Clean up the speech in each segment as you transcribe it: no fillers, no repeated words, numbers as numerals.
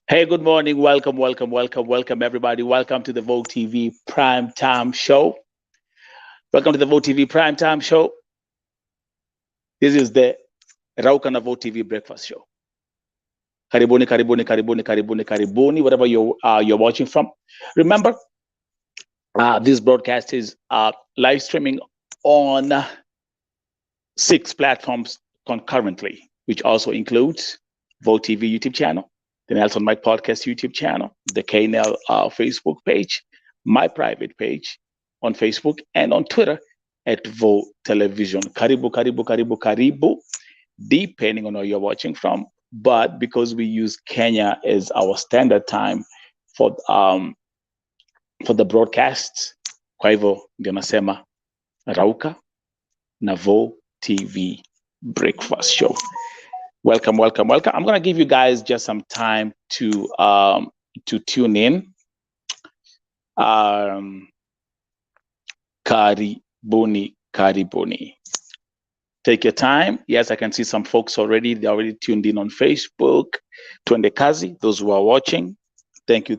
Hey, good morning. Welcome, everybody. Welcome to the Vogue TV Prime Time Show. Welcome to the Vogue TV Prime Time Show. This is the Rauka na Vogue TV Breakfast Show. Karibuni, whatever you're watching from. Remember, this broadcast is live streaming on 6 platforms concurrently, which also includes Vogue TV YouTube channel, the Nelson Mike Podcast YouTube channel, the KNL Facebook page, my private page on Facebook, and on Twitter at Vo Television. Karibu, depending on where you're watching from. But because we use Kenya as our standard time for the broadcasts, kwa hivyo ndio nasema Rauka na Vo TV Breakfast Show. Welcome. I'm going to give you guys just some time to tune in. Karibuni. Take your time. Yes, I can see some folks already. They're already tuned in on Facebook. Twende kazi, those who are watching. Thank you.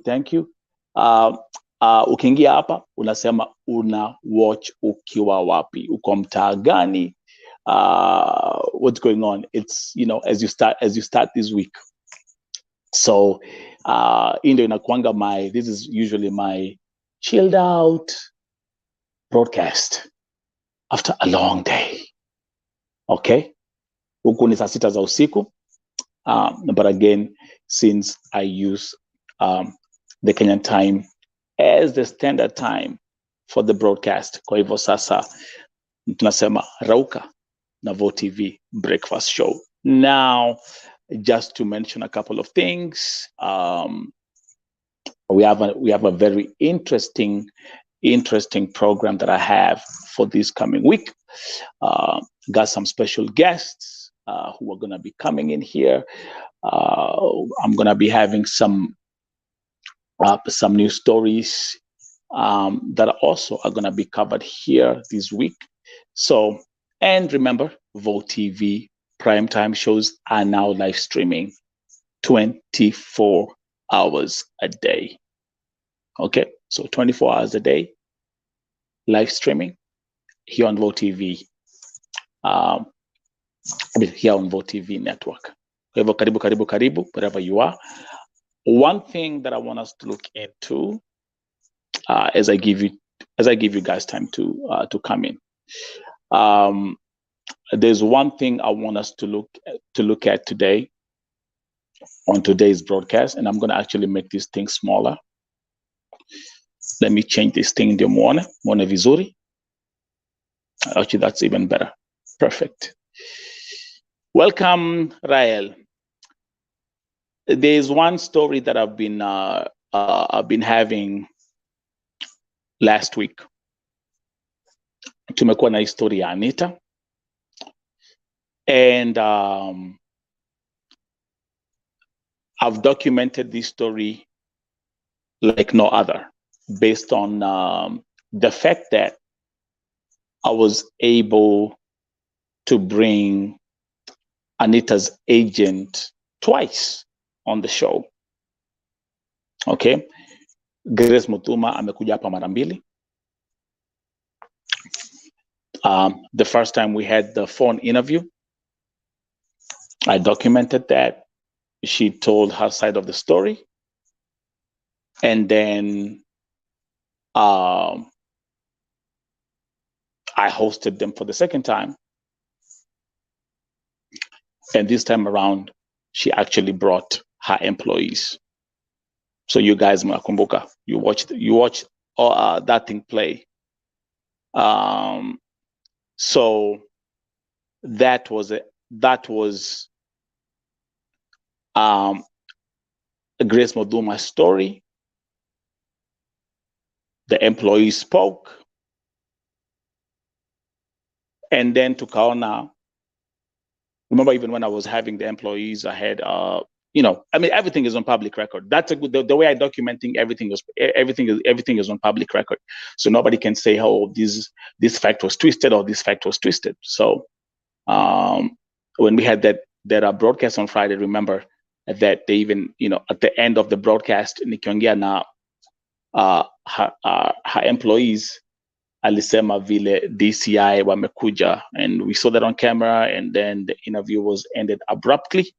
Ukiingia hapa, unasema una watch ukiwa wapi? Uko mtaa gani? What's going on? It's, as you start this week. So this is usually my chilled out broadcast after a long day. Okay, huku ni saa 6 za usiku, but again, since I use the Kenyan time as the standard time for the broadcast, kwa hivyo sasa tunasema Rauka na Vo TV Breakfast Show. Now, just to mention a couple of things, we have a very interesting program that I have for this coming week. Got some special guests who are going to be coming in here. I'm going to be having some new stories that also are going to be covered here this week. So, and remember, Vo TV primetime shows are now live streaming 24 hours a day. Okay, so 24 hours a day, live streaming here on Vo TV, here on Vo TV network. Karibu, wherever you are. One thing that I want us to look into, as I give you guys time to come in. There's one thing I want us to look at today on today's broadcast, and I'm going to actually make this thing smaller. Let me change this thing ndio muone vizuri. Actually, that's even better. Perfect. Welcome, Rael. There's one story that I've been having last week. Tumekuwa na historia ya Anita, and I've documented this story like no other, based on the fact that I was able to bring Anita's agent twice on the show. Okay, Grace MUTHUMA amekuja hapa mara mbili. The first time we had the phone interview, I documented that. She told her side of the story. And then I hosted them for the second time. And this time around, she actually brought her employees. So you guys, mnakumbuka, you watched that thing play. So that was Grace MUTHUMA's story. The employees spoke, and then tukaona. Remember, even when I was having the employees, I had, everything is on public record. That's a good. The way I documenting everything is on public record, so nobody can say, "Oh, this fact was twisted" or "this fact was twisted." So, when we had that broadcast on Friday, remember, that they even, at the end of the broadcast, nikiongea na her employees, alisema vile DCI wamekuja, and we saw that on camera, and then the interview was ended abruptly.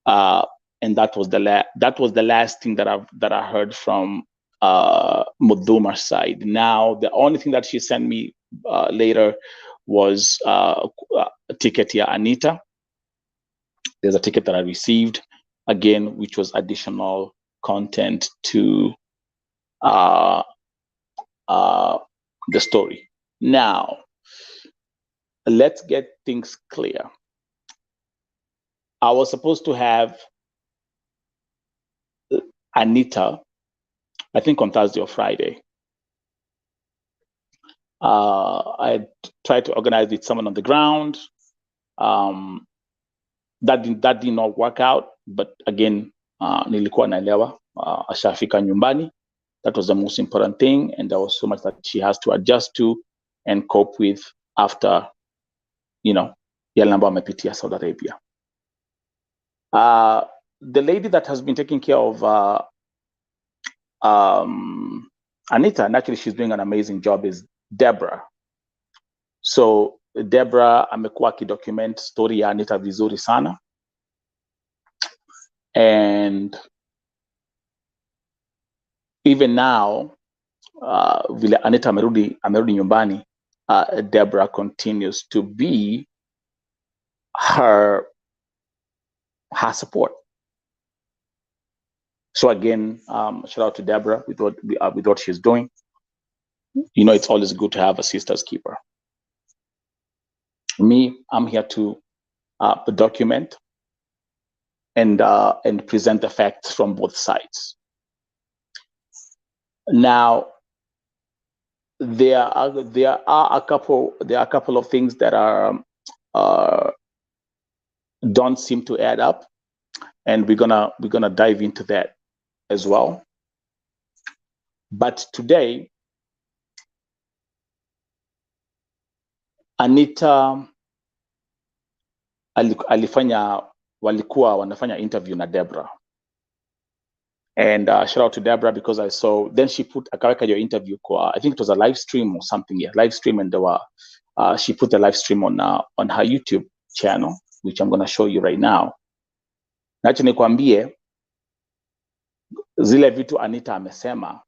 And that was the last thing that I heard from MUTHUMA's side. Now, the only thing that she sent me later was a ticket here, Anita. There's a ticket that I received, again, which was additional content to the story. Now, let's get things clear. I was supposed to have Anita, I think on Thursday or Friday. I tried to organize with someone on the ground. That did not work out, but again, nilikuwa naelewa, ashafika nyumbani. That was the most important thing, and there was so much that she has to adjust to and cope with after, yale ambayo amepitia Saudi Arabia. The lady that has been taking care of Anita, and actually she's doing an amazing job, is Deborah. So Deborah amekuwa akidocument story ya Anita vizuri sana, and even now, vile Anita amerudi nyumbani, Deborah continues to be her support. So again, shout out to Deborah with what she's doing. It's always good to have a sister's keeper. Me, I'm here to document and present the facts from both sides. Now, there are a couple of things that don't seem to add up, and we're gonna dive into that as well. But today, Anita walikuwa wanafanya interview na Deborah, and shout out to Deborah, because I saw then she put akaweka your interview kwa, I think it was a live stream or something, live stream, and she put the live stream on her YouTube channel, which I'm going to show you right now. Nacho nikwambie zile vitu Anita amesema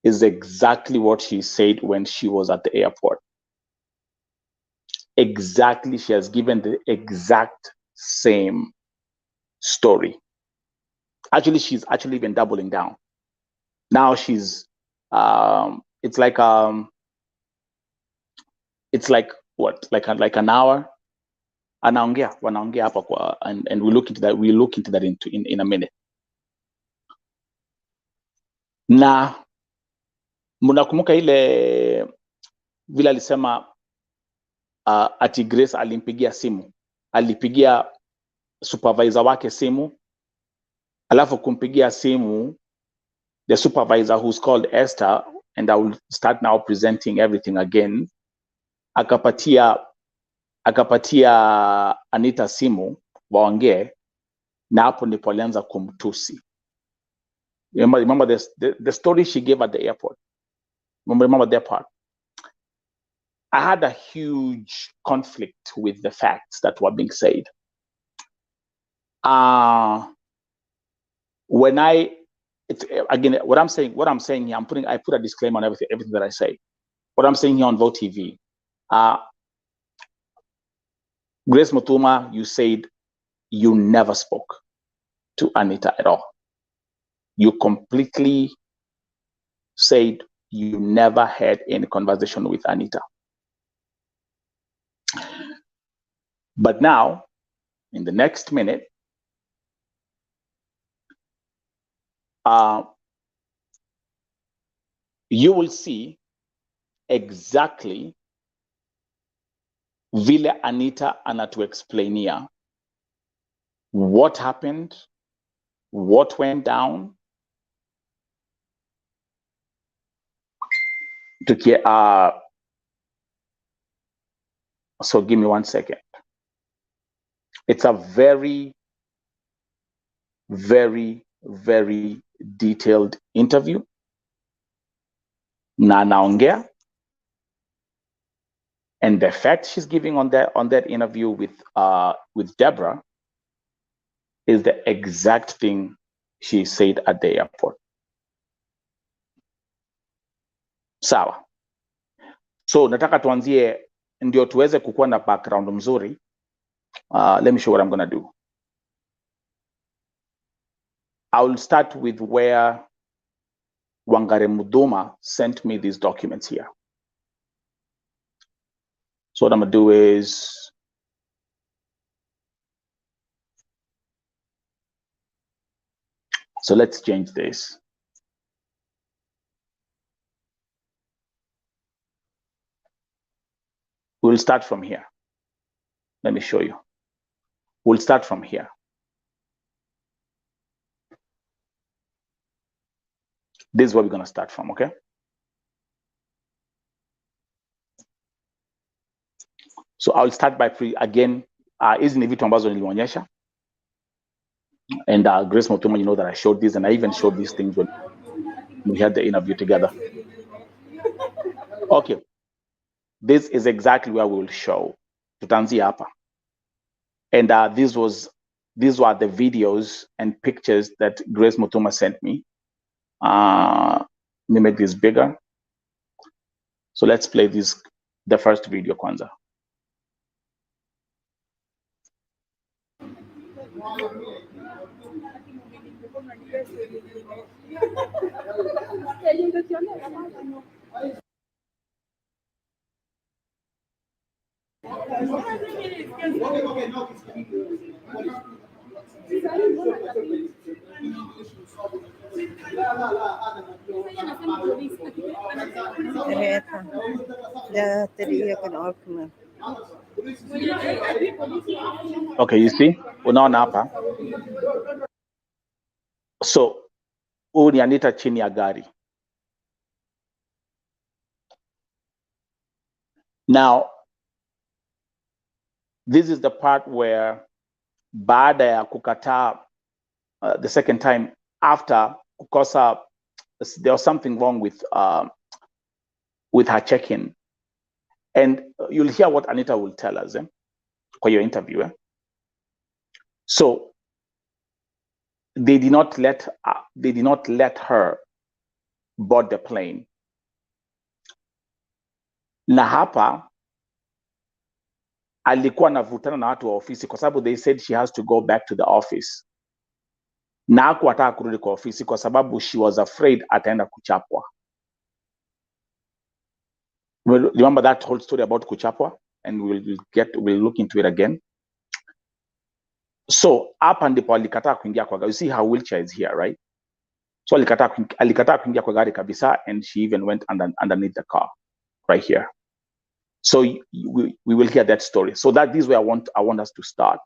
is exactly what she said when she was at the airport. Exactly, she has given the exact same story. Actually, she's actually been doubling down. Now she's it's like what, like an hour. Wanaongea hapa kwa, and we look into that. We look into that in a minute. Na mnakumbuka ile vile alisema ati Grace alimpigia simu, alipigia supervisor wake simu, alafu kumpigia simu the supervisor who's called Esther, and I will start now presenting everything again. Akapatia Anita simu waongee, na hapo ndipo alianza kumtusi. Remember the story she gave at the airport. Remember that part. I had a huge conflict with the facts that were being said. When again, what I'm saying here, I put a disclaimer on everything that I say. What I'm saying here on Vote TV, Grace MUTHUMA, you said you never spoke to Anita at all. You completely said you never had any conversation with Anita. But now, in the next minute, you will see exactly vile Anita anatuexplainia what happened, what went down. So give me 1 second. It's a very very, very detailed interview. Na anaongea, and the fact she's giving on that interview with Deborah is the exact thing she said at the airport. Sawa. So nataka tuanzie ndio tuweze kukuwa na background mzuri. Let me show what I'm going to do. I will start with where Wangare Muthuma sent me these documents here. So what I'm going to do is so let's change this. We'll start from here. Let me show you. We'll start from here. This is where we're going to start from, okay? So I'll start by again, hizi ni vitu ambazo nilionyesha. And Grace Muthuma, you know that I showed this, and I even showed these things when we had the interview together. Okay. This is exactly where we will show. Tutaanzia hapa. And these were the videos and pictures that Grace Muthuma sent me. Let me make this bigger. So let's play the first video kwanza. Okay, you see, unaona hapa. So huyu ni Anita chini ya gari. Now, this is the part where baada ya kukataa the second time after kukosa, there was something wrong with her check-in. And you'll hear what Anita will tell us for your interview. So they did not let her board the plane. Na hapa alikuwa anavutana na watu wa ofisi kwa sababu they said she has to go back to the office. Na hakuwataka kurudi kwa ofisi kwa sababu she was afraid ataenda kuchapwa. Remember that whole story about kuchapwa, and we'll look into it again. So hapa ndipo alikataa kuingia kwa gari. You see her wheelchair is here, right? So alikataa kuingia kwa gari kabisa, and she even went underneath the car right here. So we will hear that story. So this is where I want us to start,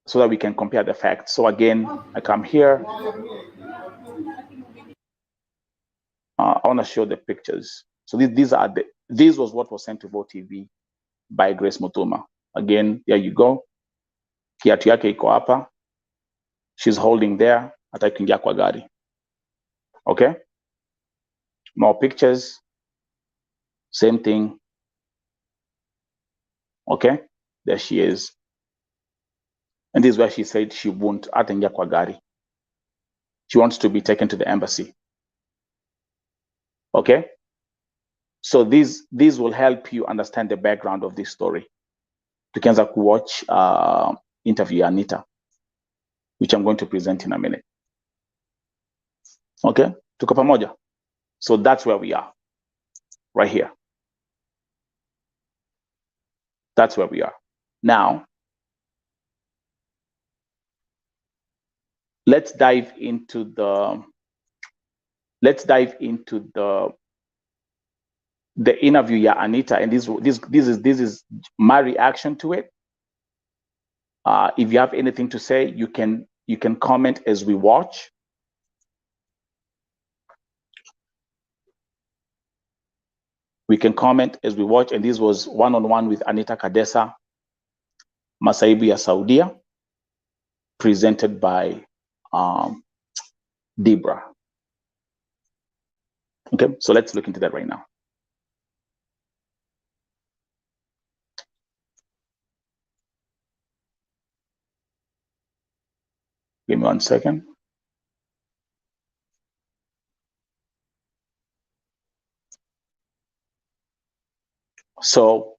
so that we can compare the facts. So again, I come here. I want to show the pictures. So this was what was sent to Vote TV by Grace Muthuma. Again, there you go. Kiatu yake iko hapa. She's holding there. Hata kuingia kwa gari. Okay. More pictures. Same thing. Okay. There she is. And this is where she said she won't ataingia kwa gari. She wants to be taken to the embassy. Okay. So these will help you understand the background of this story. Tukianza kuwatch interview Anita, which I'm going to present in a minute. Okay, tuko pamoja. So that's where we are, right here. That's where we are. Now, let's dive into the interview, yeah, Anita, and this is my reaction to it. If you have anything to say, you can comment as we watch. We can comment as we watch, and this was one-on-one with Anita Kadesa, Masaibu ya Saudia. presented by Debra. Okay, so let's look into that right now. Give me 1 second. So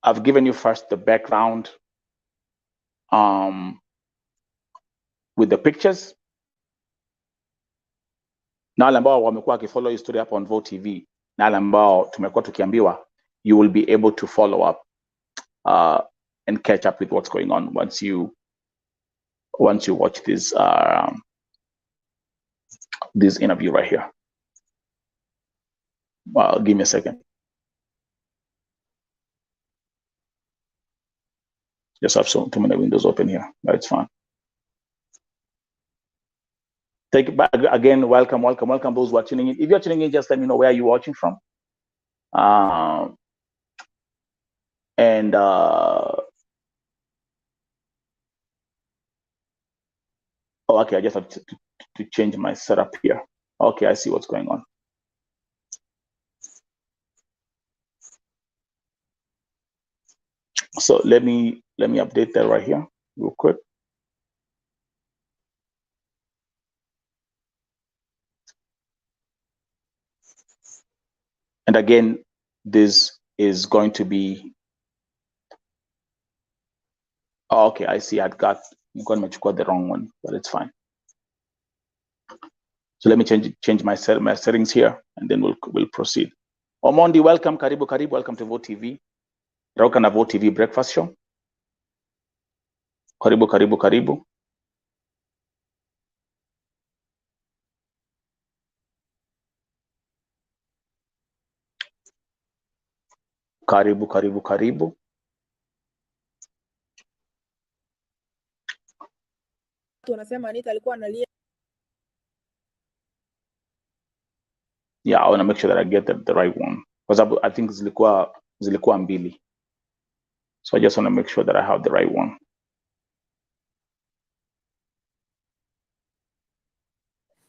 I've given you first the background with the pictures. Na wale ambao wamekuwa wakifollow history hapa on Vote TV, na wale ambao tumekuwa tukiambiwa, you will be able to follow up and catch up with what's going on once you watch this interview right here. Give me a second. Just have so too many windows open here. That's fine. Take it back again. Welcome those who are tuning in. If you're tuning in, just let me know where you're watching from. Oh, okay, I just have to change my setup here. Okay, I see what's going on. So let me update that right here real quick. And again, this is going to be, oh, okay, I see I'm going to the wrong one, but it's fine. So let me change my settings here, and then we'll proceed. Omondi, welcome, karibu, welcome to Vote TV. Rauka na Vote TV breakfast show. Karibu. Karibu. Tunasema Anita alikuwa analia. Yeah, I want to make sure that I get the right one, because I think zilikuwa mbili. So I just want to make sure that I have the right one.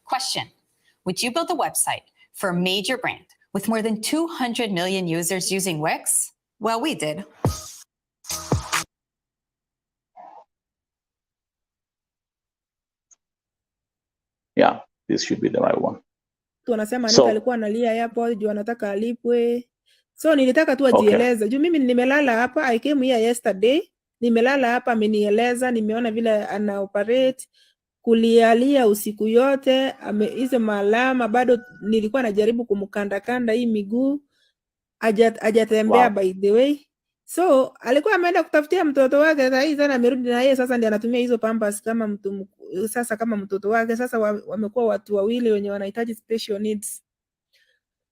Question: would you build a website for a major brand with more than 200 million users using Wix? Well, we did. Yeah, this should be the right one. Tunasema Anita alikuwa analia hapo juu anataka alipwe. So nilitaka tu ajieleze. Juu mimi nimelala hapa, I came here yesterday. Nimelala hapa, amenieleza, nimeona vile ana operate, kulialia usiku yote, hizo malama bado nilikuwa najaribu kumkanda hii miguu. Hajatembea. Wow. By the way. So alikuwa ameenda kutafutia mtoto wake, sasa hivi sana amerudi na yeye sasa ndiye anatumia hizo pampers kama mtoto wake. Sasa wamekuwa watu wawili wenye wanahitaji special needs.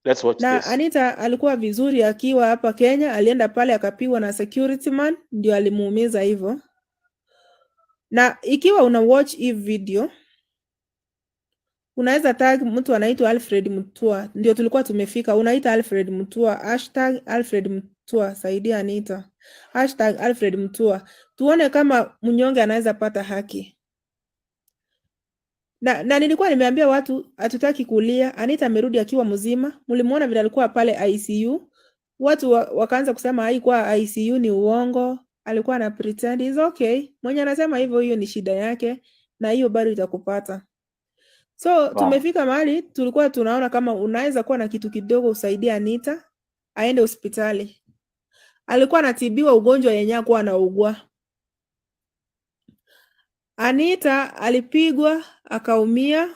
Let's watch na this. Anita alikuwa vizuri akiwa hapa Kenya, alienda pale akapigwa na security man ndio alimuumiza hivyo. Na ikiwa una watch hii video, unaweza tag mtu anaitwa Alfred Mutua, ndio tulikuwa tumefika. Unaita Alfred Mutua, #Alfred Mutua, saidia Anita, #Alfred Mutua, tuone kama mnyonge anaweza pata haki. Na nilikuwa nimeambia watu hatutaki kulia. Anita amerudi akiwa mzima. Mlimuona vile alikuwa pale ICU. Watu wakaanza kusema haikuwa ICU, ni uongo, alikuwa na pretend. Is okay. Mwenye anasema hivyo, hiyo ni shida yake, na hiyo bado itakupata. So wow. Tumefika mahali tulikuwa tunaona kama unaweza kuwa na kitu kidogo usaidia Anita aende hospitali. Alikuwa anatibiwa ugonjwa yenye hakuwa anaugua. Anita alipigwa, akaumia,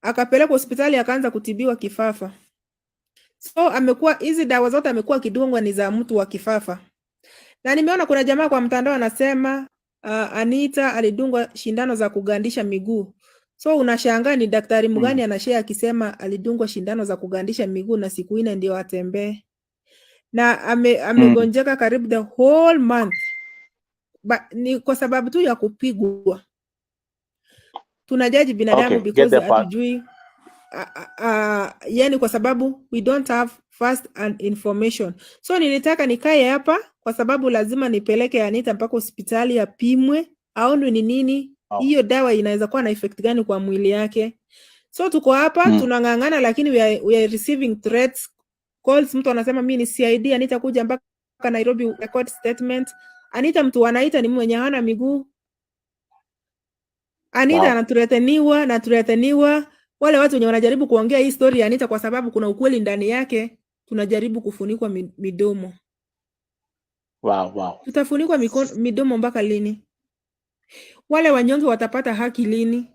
akapelekwa hospitali, akaanza kutibiwa kifafa. So amekuwa hizi dawa zote amekuwa kidungwa ni za mtu wa kifafa. Na nimeona kuna jamaa kwa mtandao anasema Anita alidungwa shindano za kugandisha miguu. So unashangaa ni daktari mgani anashare akisema alidungwa shindano za kugandisha miguu na siku 4 ndio atembee. Na amegonjeka karibu the whole month. Ni kwa sababu tu ya kupigwa. Tunajaji binadamu because hatujui yani kwa sababu we don't have first hand information. So nilitaka nikae hapa kwa sababu lazima nipeleke Anita mpaka hospitali apimwe aone ni nini hiyo dawa inaweza kuwa na effect gani kwa mwili yake. So tuko hapa tunang'ang'ana, lakini we are receiving threats, calls. Mtu anasema mimi ni CID, Anita kuja mpaka Nairobi record statement. Anita mtu anaita ni mwenye hana miguu. Anita anatureteniwa. Wale watu wenye wanajaribu kuongea hii story ya Anita kwa sababu kuna ukweli ndani yake, tunajaribu kufunikwa midomo. Wow. Tutafunikwa midomo mpaka lini? Wale wanyonge watapata haki lini?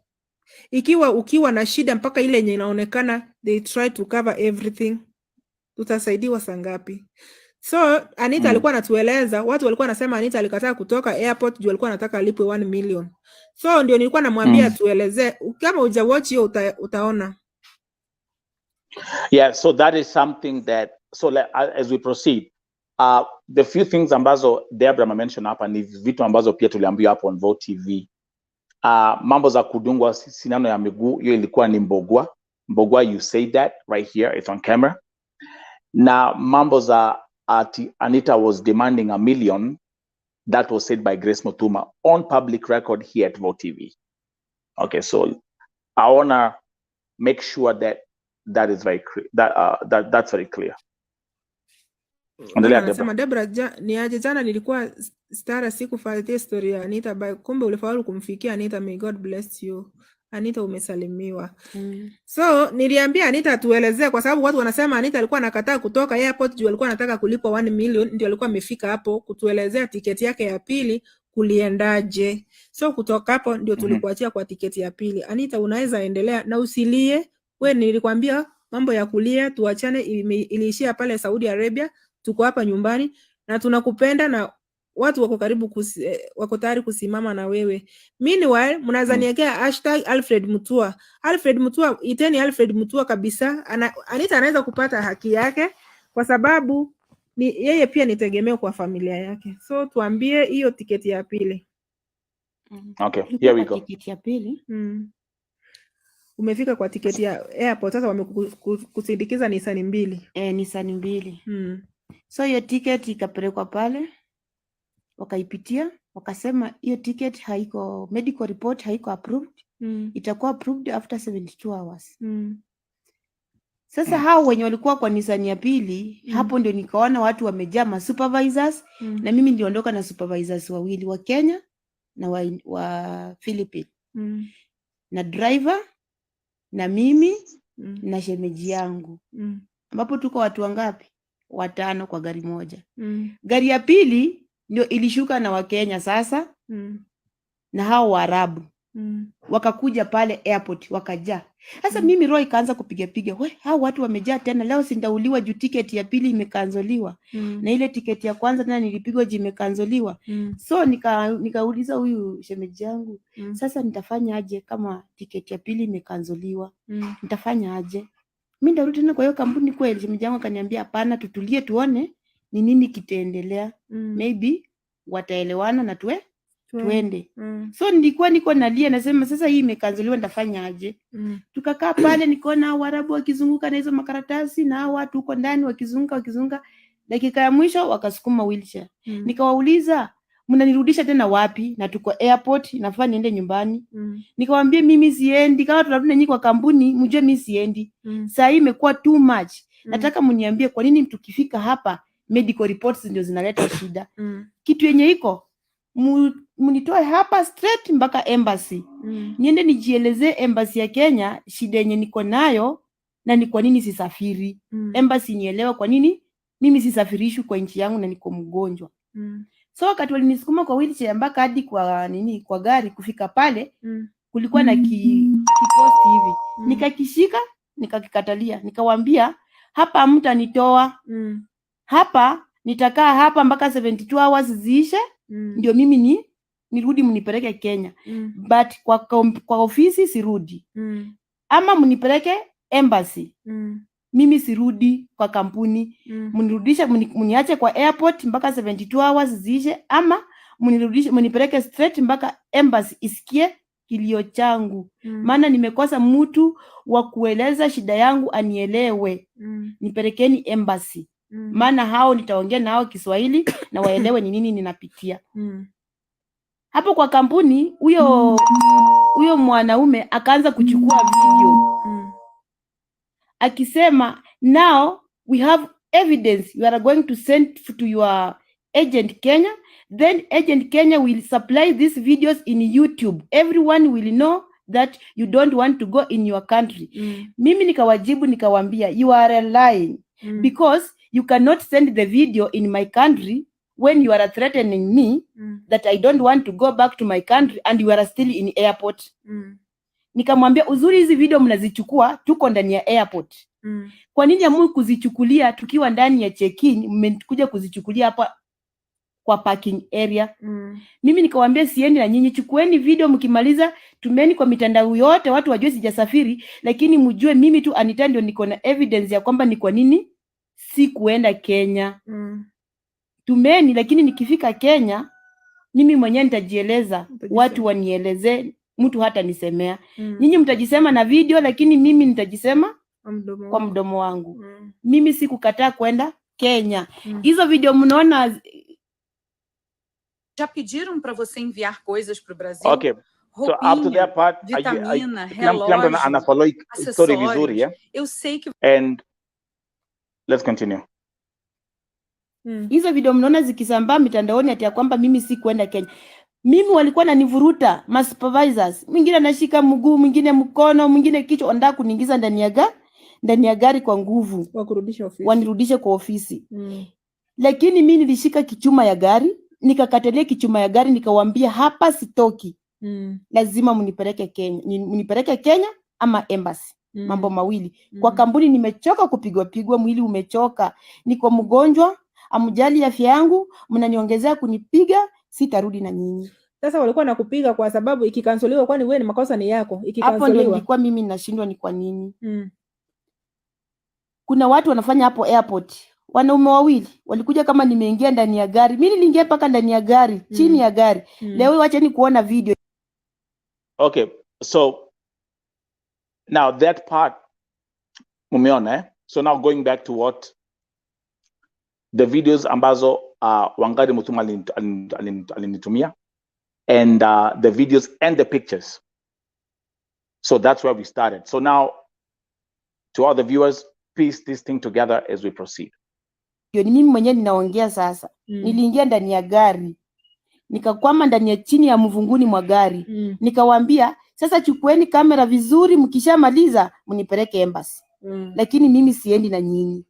Ukiwa na shida mpaka ile yenye inaonekana they try to cover everything. Tutasaidiwa saa ngapi? So Anita alikuwa anatueleza, watu walikuwa wanasema Anita alikataa kutoka airport juu alikuwa anataka alipwe 1 million. So ndio nilikuwa namwambia tueleze, kama uja watch hiyo utaona. Yeah, so that is something that, so as we proceed, the few things ambazo Deborah mentioned hapa ni vitu ambazo pia tuliambiwa hapo on Vote TV. Mambo za kudungwa sindano ya miguu, hiyo ilikuwa ni Mbogwa, you say that right here, it's on camera. Na mambo za Anita was demanding $1 million, that was said by Grace Muthuma on public record here at Vote TV. Okay, so I wanna make sure that is very clear, that's very clear. Anasema Deborah, ni aje jana nilikuwa stara sikufuatia story ya Anita, kumbe ulifaulu kumfikia Anita. May God bless you Anita, umesalimiwa. So niliambia Anita tuelezee, kwa sababu watu wanasema Anita alikuwa anakataa kutoka airport juu alikuwa anataka kulipa 1 million, ndio alikuwa amefika hapo kutuelezea tiketi yake ya pili kuliendaje. So kutoka hapo ndio tulikuachia kwa tiketi ya pili. Anita, unaweza endelea na usilie. Wewe nilikwambia mambo ya kulia tuachane, iliishia pale Saudi Arabia. Tuko hapa nyumbani na tunakupenda na watu wako karibu wako tayari kusimama na wewe. Meanwhile, mnaweza niwekea #Alfred Mutua. Alfred Mutua, iteni Alfred Mutua kabisa. Anita anaweza kupata haki yake kwa sababu yeye pia ni tegemeo kwa familia yake. So tuambie hiyo tiketi ya pili. Okay, here we go. Tiketi ya pili. Umefika kwa tiketi ya airport, sasa wamekusindikiza Nissan 2. Nissan 2. So hiyo ticket ikapelekwa pale, wakaipitia, wakasema hiyo ticket haiko, medical report haiko approved. Itakuwa approved after 72 hours. Sasa hao wenye walikuwa kwa Nissan ya pili, hapo ndio nikaona watu wamejaa ma supervisors, na mimi niliondoka na supervisors 2 wa Kenya na wa Philippines. Na driver na mimi na shemeji yangu. Ambapo tuko watu wangapi? 5 kwa gari moja. Gari ya pili ndio ilishuka na Wakenya sasa, na hao Waarabu. Wakakuja pale airport wakajaa. Sasa mimi roho ikaanza kupiga, hao watu wamejaa tena, leo sindauliwa juu tiketi ya pili imekanzoliwa. Na ile tiketi ya kwanza tena nilipigwa juu imekanzoliwa. So nikauliza huyu shemeji yangu, sasa nitafanya aje kama tiketi ya pili imekanzoliwa? Nitafanya aje? Mimi ndarudi tena kwa hiyo kampuni kweli? Shemeji yangu akaniambia hapana, tutulie tuone ni nini kitaendelea. Maybe wataelewana na tuende. So nilikuwa niko nalia, nasema sasa hii imekanzoliwa nitafanya aje? Tukakaa pale, nikaona Waarabu wakizunguka na hizo makaratasi na hao watu huko ndani wakizunguka. Dakika ya mwisho wakasukuma wheelchair. Nikawauliza, mnanirudisha tena wapi? Na tuko airport, nafaa niende nyumbani. Nikawaambia mimi siendi, kama tunarudi nyinyi kwa kampuni mjue mimi siendi. Saa hii imekuwa too much. Nataka mniambie kwa nini tukifika hapa medical reports ndio zinaleta shida. Kitu yenye iko munitoe hapa straight mpaka embassy. Niende nijielezee embassy ya Kenya shida yenye niko nayo na ni kwa nini sisafiri. Embassy nielewa kwa nini mimi sisafirishwi kwa nchi yangu na niko mgonjwa. So wakati walinisukuma kwa wheelchair mpaka hadi kwa gari kufika pale, kulikuwa na kiposti hivi. Nikakishika, nikakikatalia. Nikawaambia hapa mtanitoa. Hapa nitakaa hapa mpaka 72 hours ziishe. Ndio mimi nirudi mnipeleke Kenya. But kwa ofisi sirudi. Ama mnipeleke embassy. Mimi sirudi kwa kampuni. Mnirudisha, mniache kwa airport mpaka 72 hours ziishe, ama mnipeleke straight mpaka embassy isikie kilio changu. Maana nimekosa mtu wa kueleza shida yangu anielewe. Nipelekeni embassy. maana hao nitaongea nao Kiswahili na waelewe ni nini ninapitia. Hapo kwa kampuni huyo mwanaume akaanza kuchukua video akisema, now we have evidence, you are going to send to your agent Kenya, then agent Kenya will supply these videos in YouTube, everyone will know that you don't want to go in your country. Mimi nikawajibu nikawambia, you are lying because you cannot send the video in my country when you are threatening me that I don't want to go back to my country and you are still in airport. Nikamwambia, uzuri hizi video mnazichukua tuko ndani ya airport. Kwa nini hamu kuzichukulia tukiwa ndani ya check-in, mmekuja kuzichukulia hapa kwa parking area? Mimi nikawambia, siendi na nyinyi, chukueni video, mkimaliza tumeni kwa mitandao yote watu wajue sijasafiri, lakini mjue mimi tu Anita ndio niko na evidence ya kwamba ni kwa nini si kuenda Kenya. Tumeni, lakini nikifika Kenya mimi mwenyewe nitajieleza, watu wanieleze, mtu hata nisemea. Nyinyi mtajisema na video, lakini mimi nitajisema kwa mdomo wangu. Mimi sikukataa kwenda Kenya. Hizo video mnaona. Já pediram para você enviar coisas para o Brasil? Okay. So after that part, vitamina, relógio, acessórios. Eu sei que. And let's continue. Hizo video mnaona zikisambaa mitandaoni ati ya kwamba mimi si kwenda Kenya. Mimi walikuwa nanivuruta, ma supervisors. Mwingine anashika mguu, mwingine mkono, mwingine kichwa, wanataka kuniingiza ndani ya gari kwa nguvu. Wanirudishe kwa ofisi. Lakini mimi nilishika kichuma ya gari, nikakatalia kichuma ya gari, nikawaambia hapa sitoki. Lazima mnipeleke Kenya ama embassy. Mambo mawili. Kwa kampuni nimechoka kupigwa, mwili umechoka. Niko mgonjwa, amjali afya yangu, mnaniongezea kunipiga, sitarudi na nyinyi. Sasa walikuwa nakupiga kwa sababu ikikansoliwa, kwani wewe ni makosa ni yako ikikansoliwa. Hapo ndio nilikuwa mimi ninashindwa ni kwa nini. Kuna watu wanafanya hapo airport. Wanaume wawili walikuja kama nimeingia ndani ya gari. Mimi niliingia paka ndani ya gari, chini ya gari. Leo wacheni kuona video. Okay, so now that part mumeona, eh? So now going back to what the videos ambazo Wangari Muthuma alinitumia, and the videos and the pictures. So that's where we started. So now to all the viewers, piece this thing together as we proceed. Ni mimi mwenyewe ninaongea sasa. Niliingia ndani ya gari, nikakwama ndani ya chini ya mvunguni mwa gari. Nikawaambia, sasa chukueni kamera vizuri, mkishamaliza mnipeleke embassy. Lakini mimi siendi na nyinyi.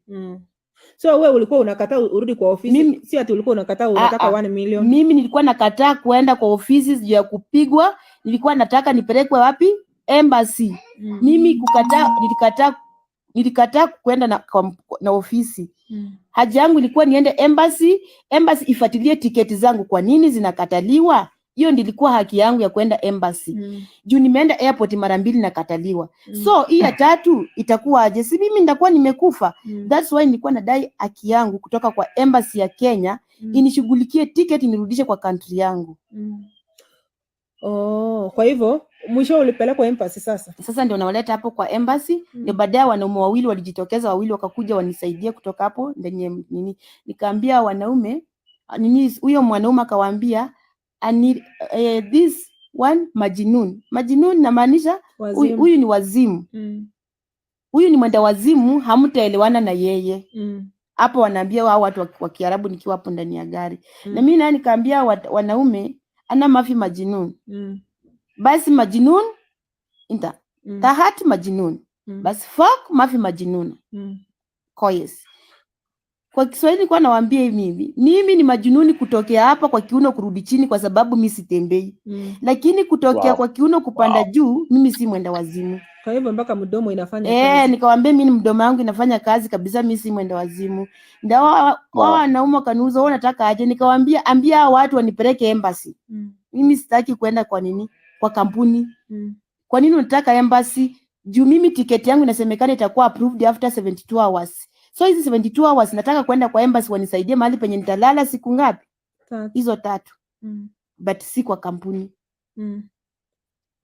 So wewe ulikuwa unakataa urudi kwa ofisi? Si ati ulikuwa unakataa unataka 1 million? Mimi nilikuwa nakataa kuenda kwa ofisi juu ya kupigwa. Nilikuwa nataka nipelekwe wapi? Embassy. Mimi nilikataa kwenda na ofisi. Haja yangu ilikuwa niende embassy ifuatilie tiketi zangu, kwa nini zinakataliwa? Hiyo ndilikuwa haki yangu ya kwenda embassy. Juu nimeenda airport mara 2 nakataliwa. So hii ya 3 itakuwa aje? Si mimi nitakuwa nimekufa. That's why nilikuwa nadai haki yangu kutoka kwa embassy ya Kenya, inishughulikie tiketi nirudishe kwa country yangu. Oh, kwa hivyo mwisho ulipelekwa embassy sasa. Sasa ndio nawaleta hapo kwa embassy, ndio baadaye wanaume wawili walijitokeza, wawili wakakuja wanisaidie kutoka hapo ndani nini. Nikaambia wanaume nini, huyo mwanaume akawaambia this one majinun. Majinun namaanisha huyu ni wazimu. Huyu ni mwenda wazimu, hamtaelewana na yeye. Hapo wanaambia wao watu wa Kiarabu nikiwa hapo ndani ya gari. Na mimi naye nikaambia wanaume ana mafi majinun. Basi majinun inta tahat majinun. Basi fok mafi majinun. Koyes. Kwa Kiswahili kwa nawaambia hivi, mimi ni majinuni kutokea hapa kwa kiuno kurudi chini kwa sababu mimi sitembei. Lakini kutokea kwa kiuno kupanda juu, mimi si mwenda wazimu. Kwa hivyo mpaka mdomo inafanya kazi. Nikawaambia mimi mdomo wangu inafanya kazi kabisa, mimi si mwenda wazimu. Ndio wao wanaume kanuza, wao nataka aje? Nikawaambia ambia watu wanipeleke embassy. Mimi sitaki kwenda kwa nini? Kwa kampuni. Kwa nini unataka embassy? Juu mimi tiketi yangu inasemekana itakuwa approved after 72 hours. So hizi 72 hours nataka kwenda kwa embassy wanisaidie mahali penye nitalala siku ngapi? Hizo 3. But si kwa kampuni.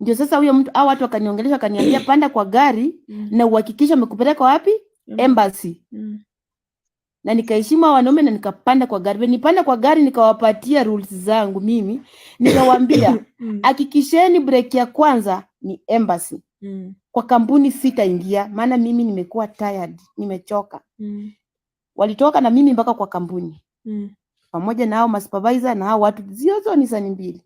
Ndio sasa huyo mtu watu wakaniongelesha, wakaniambia panda kwa gari na uhakikisha umekupeleka wapi? Embassy. na nikaheshimu wanaume na nikapanda kwa gari. Nipanda kwa gari nikawapatia rules zangu mimi. Nikawaambia hakikisheni break ya kwanza ni embassy. Kwa kampuni sitaingia maana mimi nimekuwa tired, nimechoka. Walitoka na mimi mpaka kwa kampuni. Pamoja na hao supervisor na hao watu ziozo ni sani mbili.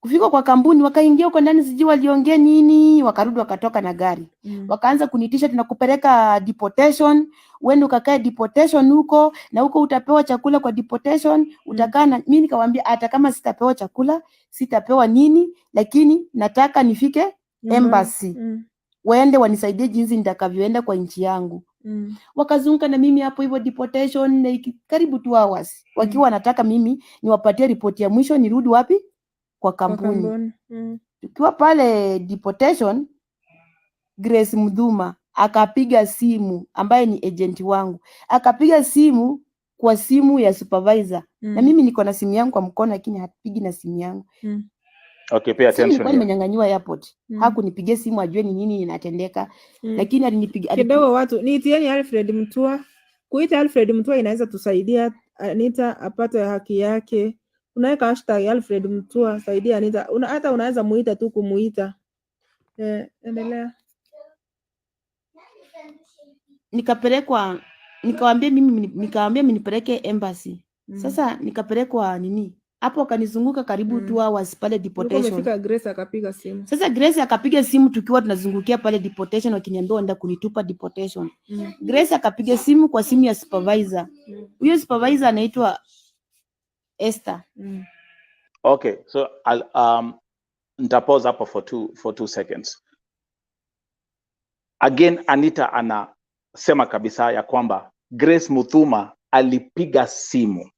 Kufika kwa kampuni wakaingia huko ndani sijui waliongea nini, wakarudi wakatoka na gari. Wakaanza kunitisha tunakupeleka deportation, uende ukakae deportation huko na huko utapewa chakula kwa deportation, utakaa na mimi nikawaambia hata kama sitapewa chakula, sitapewa nini, lakini nataka nifike embassy. Waende wanisaidie jinsi nitakavyoenda kwa nchi yangu. Wakazunguka na mimi hapo hivyo deportation na karibu 2 hours. Wakiwa wanataka mimi niwapatie ripoti ya mwisho nirudi wapi? Kwa kampuni. Tukiwa pale deportation, Grace Muthuma akapiga simu ambaye ni agent wangu. Akapiga simu kwa simu ya supervisor. Na mimi niko na simu yangu kwa mkono lakini hapigi na simu yangu. Okay, pay attention. Nilikuwa nimenyang'anywa airport. Hakunipigia simu ajue ni nini inatendeka. Lakini alinipigia kidogo watu. Niitieni Alfred Mutua. Kuita Alfred Mutua inaweza tusaidia Anita apate haki yake. Unaweka hashtag Alfred Mutua saidia Anita. Hata unaweza muita tu kumuita. Endelea. Nikapelekwa, nikawaambia mimi nipeleke embassy. Sasa nikapelekwa nini? Hapo akanizunguka karibu 2 hours pale deportation. Umefika Grace akapiga simu. Sasa Grace akapiga simu tukiwa tunazungukia pale deportation wakiniambia wenda kunitupa deportation. Grace akapiga simu kwa simu ya supervisor. Huyo supervisor anaitwa Esther. Okay, so I'll nitapause hapo for two seconds. Again, Anita anasema kabisa ya kwamba Grace Muthuma alipiga simu.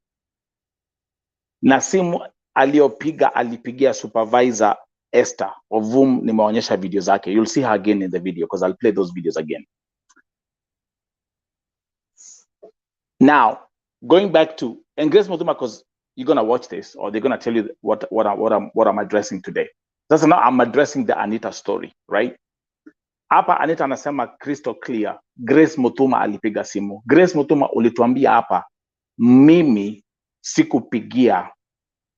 Na simu alipigia supervisor Esther, of whom nimeonyesha video zake. You'll see her again in the video because I'll play those videos again. Now, going back to, and Grace Muthuma, because you're going to watch this or they're going to tell you what I'm addressing today. That's now I'm addressing the Anita story, right? Hapa Anita anasema crystal clear, Grace Muthuma alipiga simu. Grace Muthuma ulituambia hapa, mimi sikupigia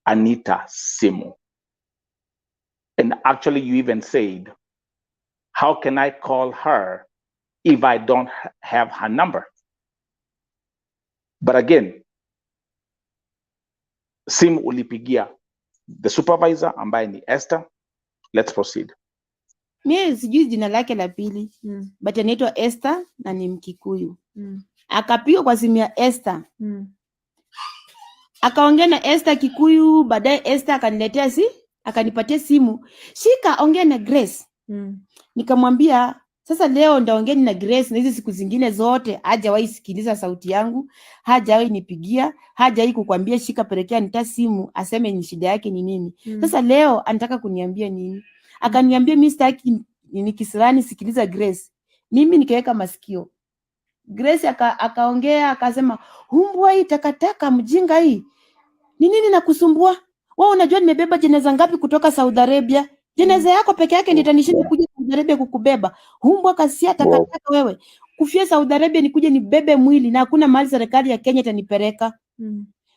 Anita simu. And actually you even said, how can I call her if I don't have her number? But again, simu ulipigia the supervisor ambaye ni Esther. Let's proceed. Mimi sijui jina lake la pili. But anaitwa Esther na ni Mkikuyu. Akapiga kwa simu ya Esther. Akaongea na Esther Kikuyu, baadaye Esther akaniletea akanipatia simu. Shika ongea na Grace. Nikamwambia sasa leo ndaongea na Grace na hizi siku zingine zote hajawahi sikiliza sauti yangu, hajawahi nipigia, hajawahi kukwambia shika pelekea Anita simu aseme ni shida yake ni nini. Sasa leo anataka kuniambia nini? Akaniambia mimi sitaki ni Kisirani, sikiliza Grace. Mimi nikaweka masikio. Grace akaongea akasema, "Humbwa hii takataka mjinga hii. Ni nini nakusumbua? Wewe unajua nimebeba jeneza ngapi kutoka Saudi Arabia? Jeneza yako peke yake ndio itanishinda kuja Saudi Arabia kukubeba. Humbwa kasia takataka wewe. Kufia Saudi Arabia nikuje nibebe mwili na hakuna mahali serikali ya Kenya itanipeleka."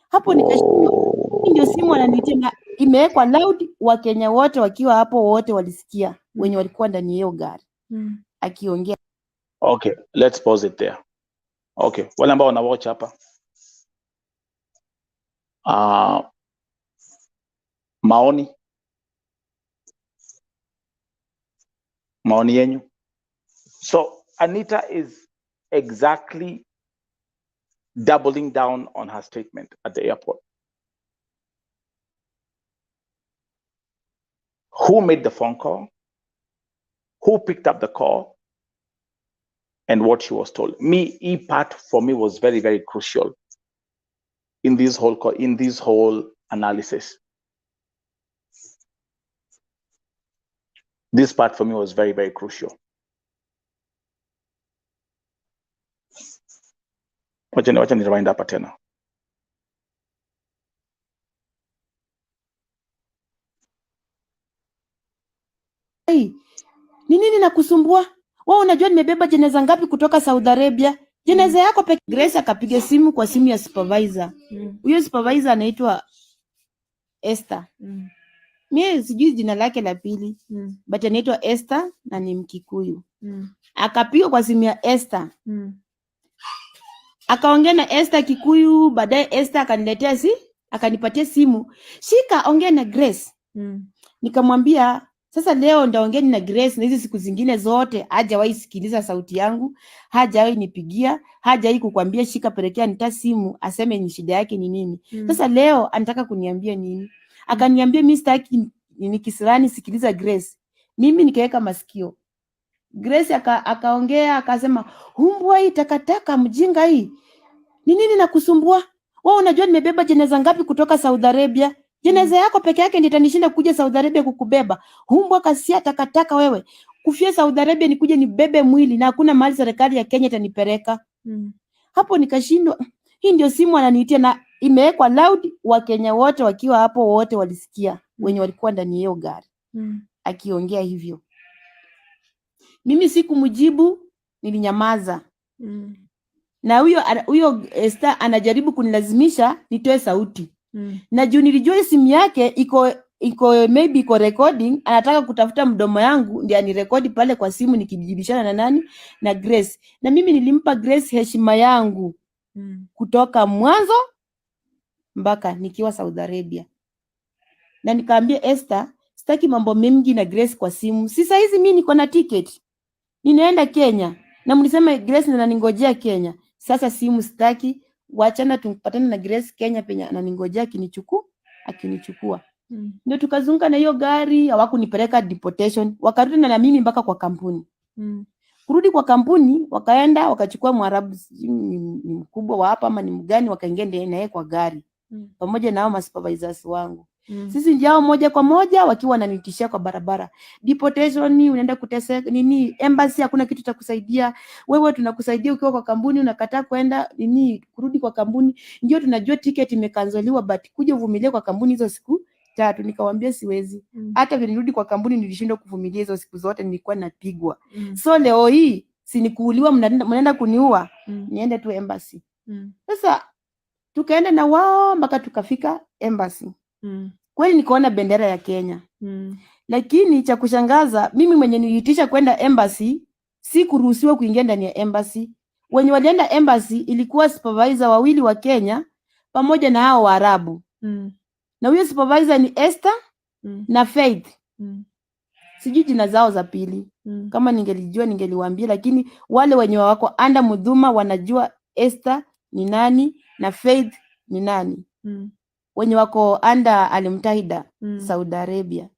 Hapo nikashindwa. Ndio simu ananitia na imewekwa loud, wa Kenya wote wakiwa hapo wote walisikia wenye walikuwa ndani hiyo gari. Akiongea. Okay, let's pause it there. Okay, wale ambao wana watch hapa. Maoni yenyu. So Anita is exactly doubling down on her statement at the airport. Who made the phone call? Who picked up the call? And what she was told. E part for me was very, very crucial in this whole analysis. This part for me was very, very crucial. Wacha ni rewind hapa tena. Hey, ni nini nakusumbua? Wewe unajua nimebeba jeneza ngapi kutoka Saudi Arabia? Jeneza yako peke. Grace akapiga simu kwa simu ya supervisor. Huyo supervisor anaitwa Esther. Mimi sijui jina lake la pili. But anaitwa Esther na ni Mkikuyu. Akapiga kwa simu ya Esther. Akaongea na Esther Kikuyu, baadaye Esther akaniletea akanipatia simu. Shika ongea na Grace. Nikamwambia sasa leo ndaongea na Grace na hizi siku zingine zote hajawahi sikiliza sauti yangu, hajawahi nipigia, hajawahi kukwambia shika pelekea Anita simu aseme ni shida yake ni nini. Sasa leo anataka kuniambia nini? Akaniambia mimi sitaki ni kisirani, sikiliza Grace. Mimi nikaweka masikio. Grace akaongea akasema, "Humbwa hii takataka mjinga hii. Ni nini nakusumbua? Wewe unajua nimebeba jeneza ngapi kutoka Saudi Arabia? Jeneza yako peke yake ndio itanishinda kuja Saudi Arabia kukubeba. Humbwa kasia takataka wewe. Kufia Saudi Arabia nikuje nibebe mwili na hakuna mahali serikali ya Kenya itanipeleka." Hapo nikashindwa. Hii ndio simu ananiitia na imewekwa loud, wa Kenya wote wakiwa hapo wote walisikia, wenye walikuwa ndani hiyo gari. Akiongea hivyo. Mimi sikumjibu, nilinyamaza. Na huyo Esther anajaribu kunilazimisha nitoe sauti. Na juu nilijua simu yake iko maybe iko recording, anataka kutafuta mdomo yangu ndio anirekodi pale kwa simu nikijibishana na nani? Na Grace. Na mimi nilimpa Grace heshima yangu kutoka mwanzo mpaka nikiwa Saudi Arabia. Na nikaambia Esther, sitaki mambo mengi na Grace kwa simu. Si hizi mimi niko na ticket. Ninaenda Kenya. Na mlisema Grace ananingojea Kenya. Sasa simu sitaki, waachana tupatane na Grace Kenya penye ananingojea akinichukua. Ndio tukazunguka na hiyo gari, hawakunipeleka deportation. Wakarudi na mimi mpaka kwa kampuni. Kurudi kwa kampuni, wakaenda wakachukua Mwarabu ni mkubwa wa hapa ama ni mgani, wakaingia naye kwa gari. Pamoja na hao supervisors wangu. Sisi njao moja kwa moja wakiwa wananitishia kwa barabara. Deportation, unaenda kuteseka nini? Embassy hakuna kitu cha kusaidia. Wewe tunakusaidia ukiwa kwa kampuni, unakataa kwenda kurudi kwa kampuni. Ndio tunajua ticket imekanseliwa but kuja uvumilie kwa kampuni hizo siku 3. Nikamwambia siwezi. Hata nirudi kwa kampuni nilishindwa kuvumilia hizo siku zote, nilikuwa napigwa. So leo hii si nikuuliwa, mnaenda kuniua, niende tu embassy. Sasa tukaenda na wao mpaka tukafika embassy. Kweli nikaona bendera ya Kenya. Lakini cha kushangaza, mimi mwenye niliitisha kwenda embassy si kuruhusiwa kuingia ndani ya embassy. Wenye walienda embassy ilikuwa supervisor wawili wa Kenya pamoja na hao Waarabu. Na huyo supervisor ni Esther na Faith. Sijui jina zao za pili. Kama ningelijua ningeliwaambia, lakini wale wenye wako under MUTHUMA wanajua Esther ni nani na Faith ni nani. Wenye wako under Al-Mutahida Saudi Arabia.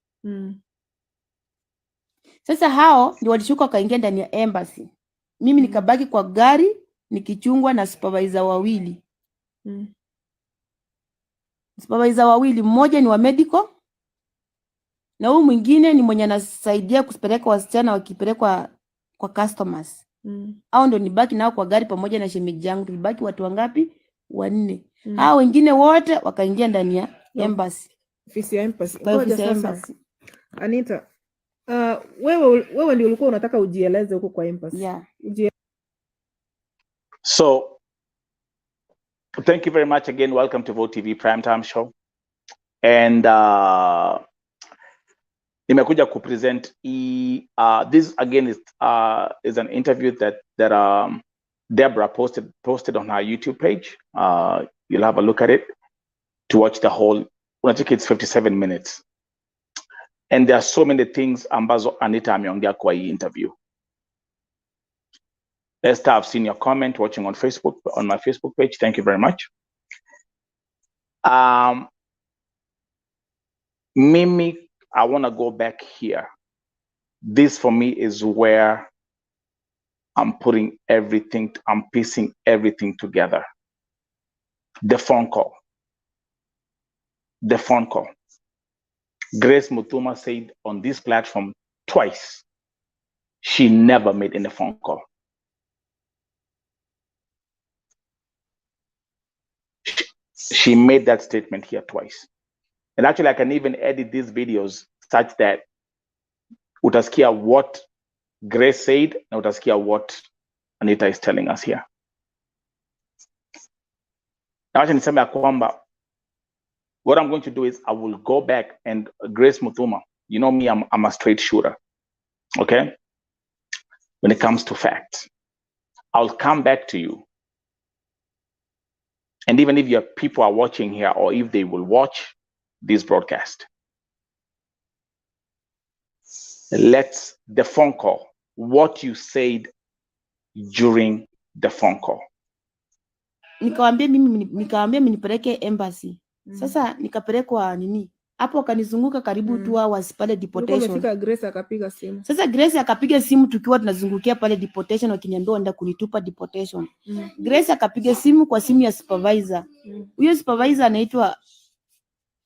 Sasa hao ndio walishuka kaingia ndani ya embassy. Mimi nikabaki kwa gari nikichungwa na supervisor wawili. Supervisor wawili, mmoja ni wa medical na huyu mwingine ni mwenye anasaidia kupeleka wasichana wakipelekwa kwa customers. Hao ndio nibaki nao kwa gari pamoja na shemeji yangu. Tulibaki watu wangapi? 4. Hao wengine wote wakaingia ndani ya embassy. Ofisi ya embassy. Anita, wewe ndio ulikuwa unataka ujieleze huko kwa embassy. Yeah. So, thank you very much again. Welcome to Vote TV Primetime Show. And nimekuja kupresent this again is an interview that Deborah posted on her YouTube page. You'll have a look at it to watch the whole. I think it's 57 minutes. And there are so many things ambazo Anita ameongea kwa hii interview. Esther, I've seen your comment watching on Facebook, on my Facebook page. Thank you very much. Mimi, I want to go back here. This for me is where I'm putting everything, I'm piecing everything together. The phone call. The phone call. Grace MUTHUMA said on this platform twice, she never made any phone call. She made that statement here twice. And actually, I can even edit these videos such that utasikia what Grace said and utasikia what Anita is telling us here. Na wacha niseme ya kwamba what I'm going to do is I will go back and Grace Muthuma, you know me, I'm a straight shooter. Okay? When it comes to facts, I'll come back to you. And even if your people are watching here, or if they will watch this broadcast, let's the phone call, what you said during the phone call. Nikawambia mnipeleke embassy. Sasa nikapelekwa nini? Hapo akanizunguka karibu 2 hours pale deportation. Grace akapiga simu. Sasa Grace akapiga simu tukiwa tunazungukia pale deportation, wakiniambia wanda kunitupa deportation. Grace akapiga simu kwa simu ya supervisor. Huyo supervisor anaitwa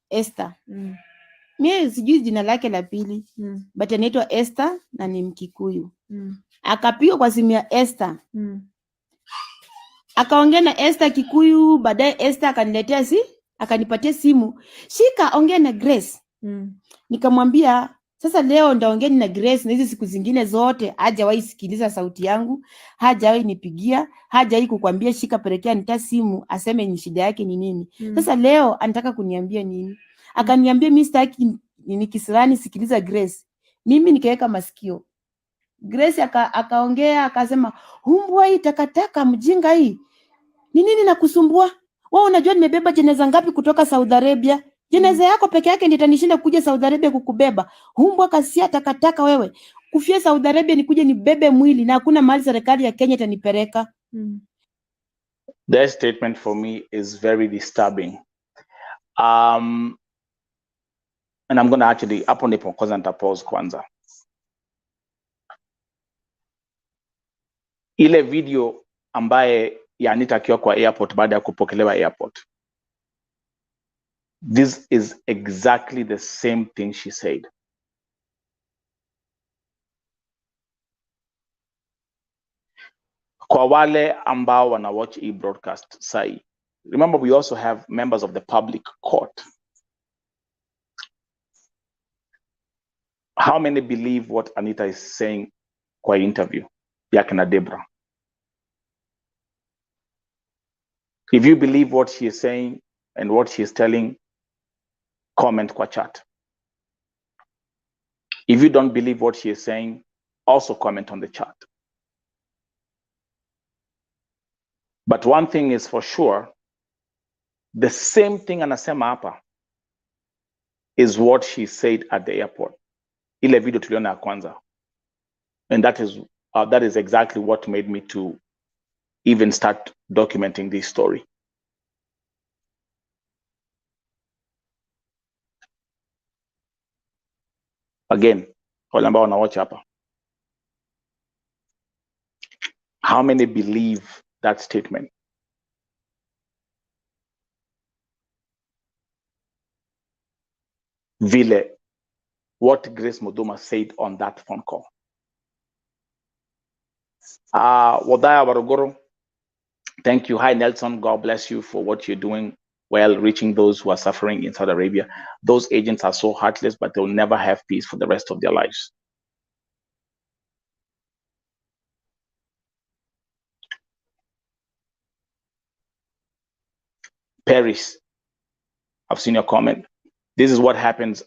Esther. Mimi sijui jina lake la pili. But anaitwa Esther na ni Mkikuyu. Akapiga kwa simu ya Esther. Akaongea na Esther Kikuyu, baadaye Esther akaniletea akanipatia simu. Shika ongea na Grace. Nikamwambia sasa leo ndaongea na Grace, na hizi siku zingine zote hajawahi sikiliza sauti yangu, hajawahi nipigia, hajawahi kukwambia shika pelekea Anita simu aseme ni shida yake ni nini. Sasa leo anataka kuniambia nini? Akaniambia mimi sitaki ni Kisirani, sikiliza Grace. Mimi nikaweka masikio. Grace akaongea akasema, "Humbwa hii takataka mjinga hii. Ni nini nakusumbua? Wewe unajua nimebeba jeneza ngapi kutoka Saudi Arabia? Jeneza yako peke yake ndio itanishinda kuja Saudi Arabia kukubeba. Humbwa kasia takataka wewe. Kufia Saudi Arabia nikuje nibebe mwili na hakuna mahali serikali ya Kenya itanipeleka." That statement for me is very disturbing. And I'm going to actually hapo ndipo kwanza nitapause kwanza. Ile video ambaye ya Anita akiwa kwa airport baada ya kupokelewa airport. This is exactly the same thing she said. Kwa wale ambao wana watch hii broadcast sai, remember we also have members of the public court. How many believe what Anita is saying kwa interview yake na Debra? If you believe what she is saying and what she is telling, comment kwa chat. If you don't believe what she is saying, also comment on the chat. But one thing is for sure, the same thing anasema hapa is what she said at the airport. Ile video tuliona ya kwanza. And that is exactly what made me to even start documenting this story. Again, wale ambao wanawatch hapa, how many believe that statement? Vile, what Grace Muthuma said on that phone call. Wadaya Waruguru, thank you. Hi, Nelson. God bless you for what you're doing while reaching those who are suffering in Saudi Arabia. Those agents are so heartless, but they'll never have peace for the rest of their lives. Paris, I've seen your comment. This is what happens.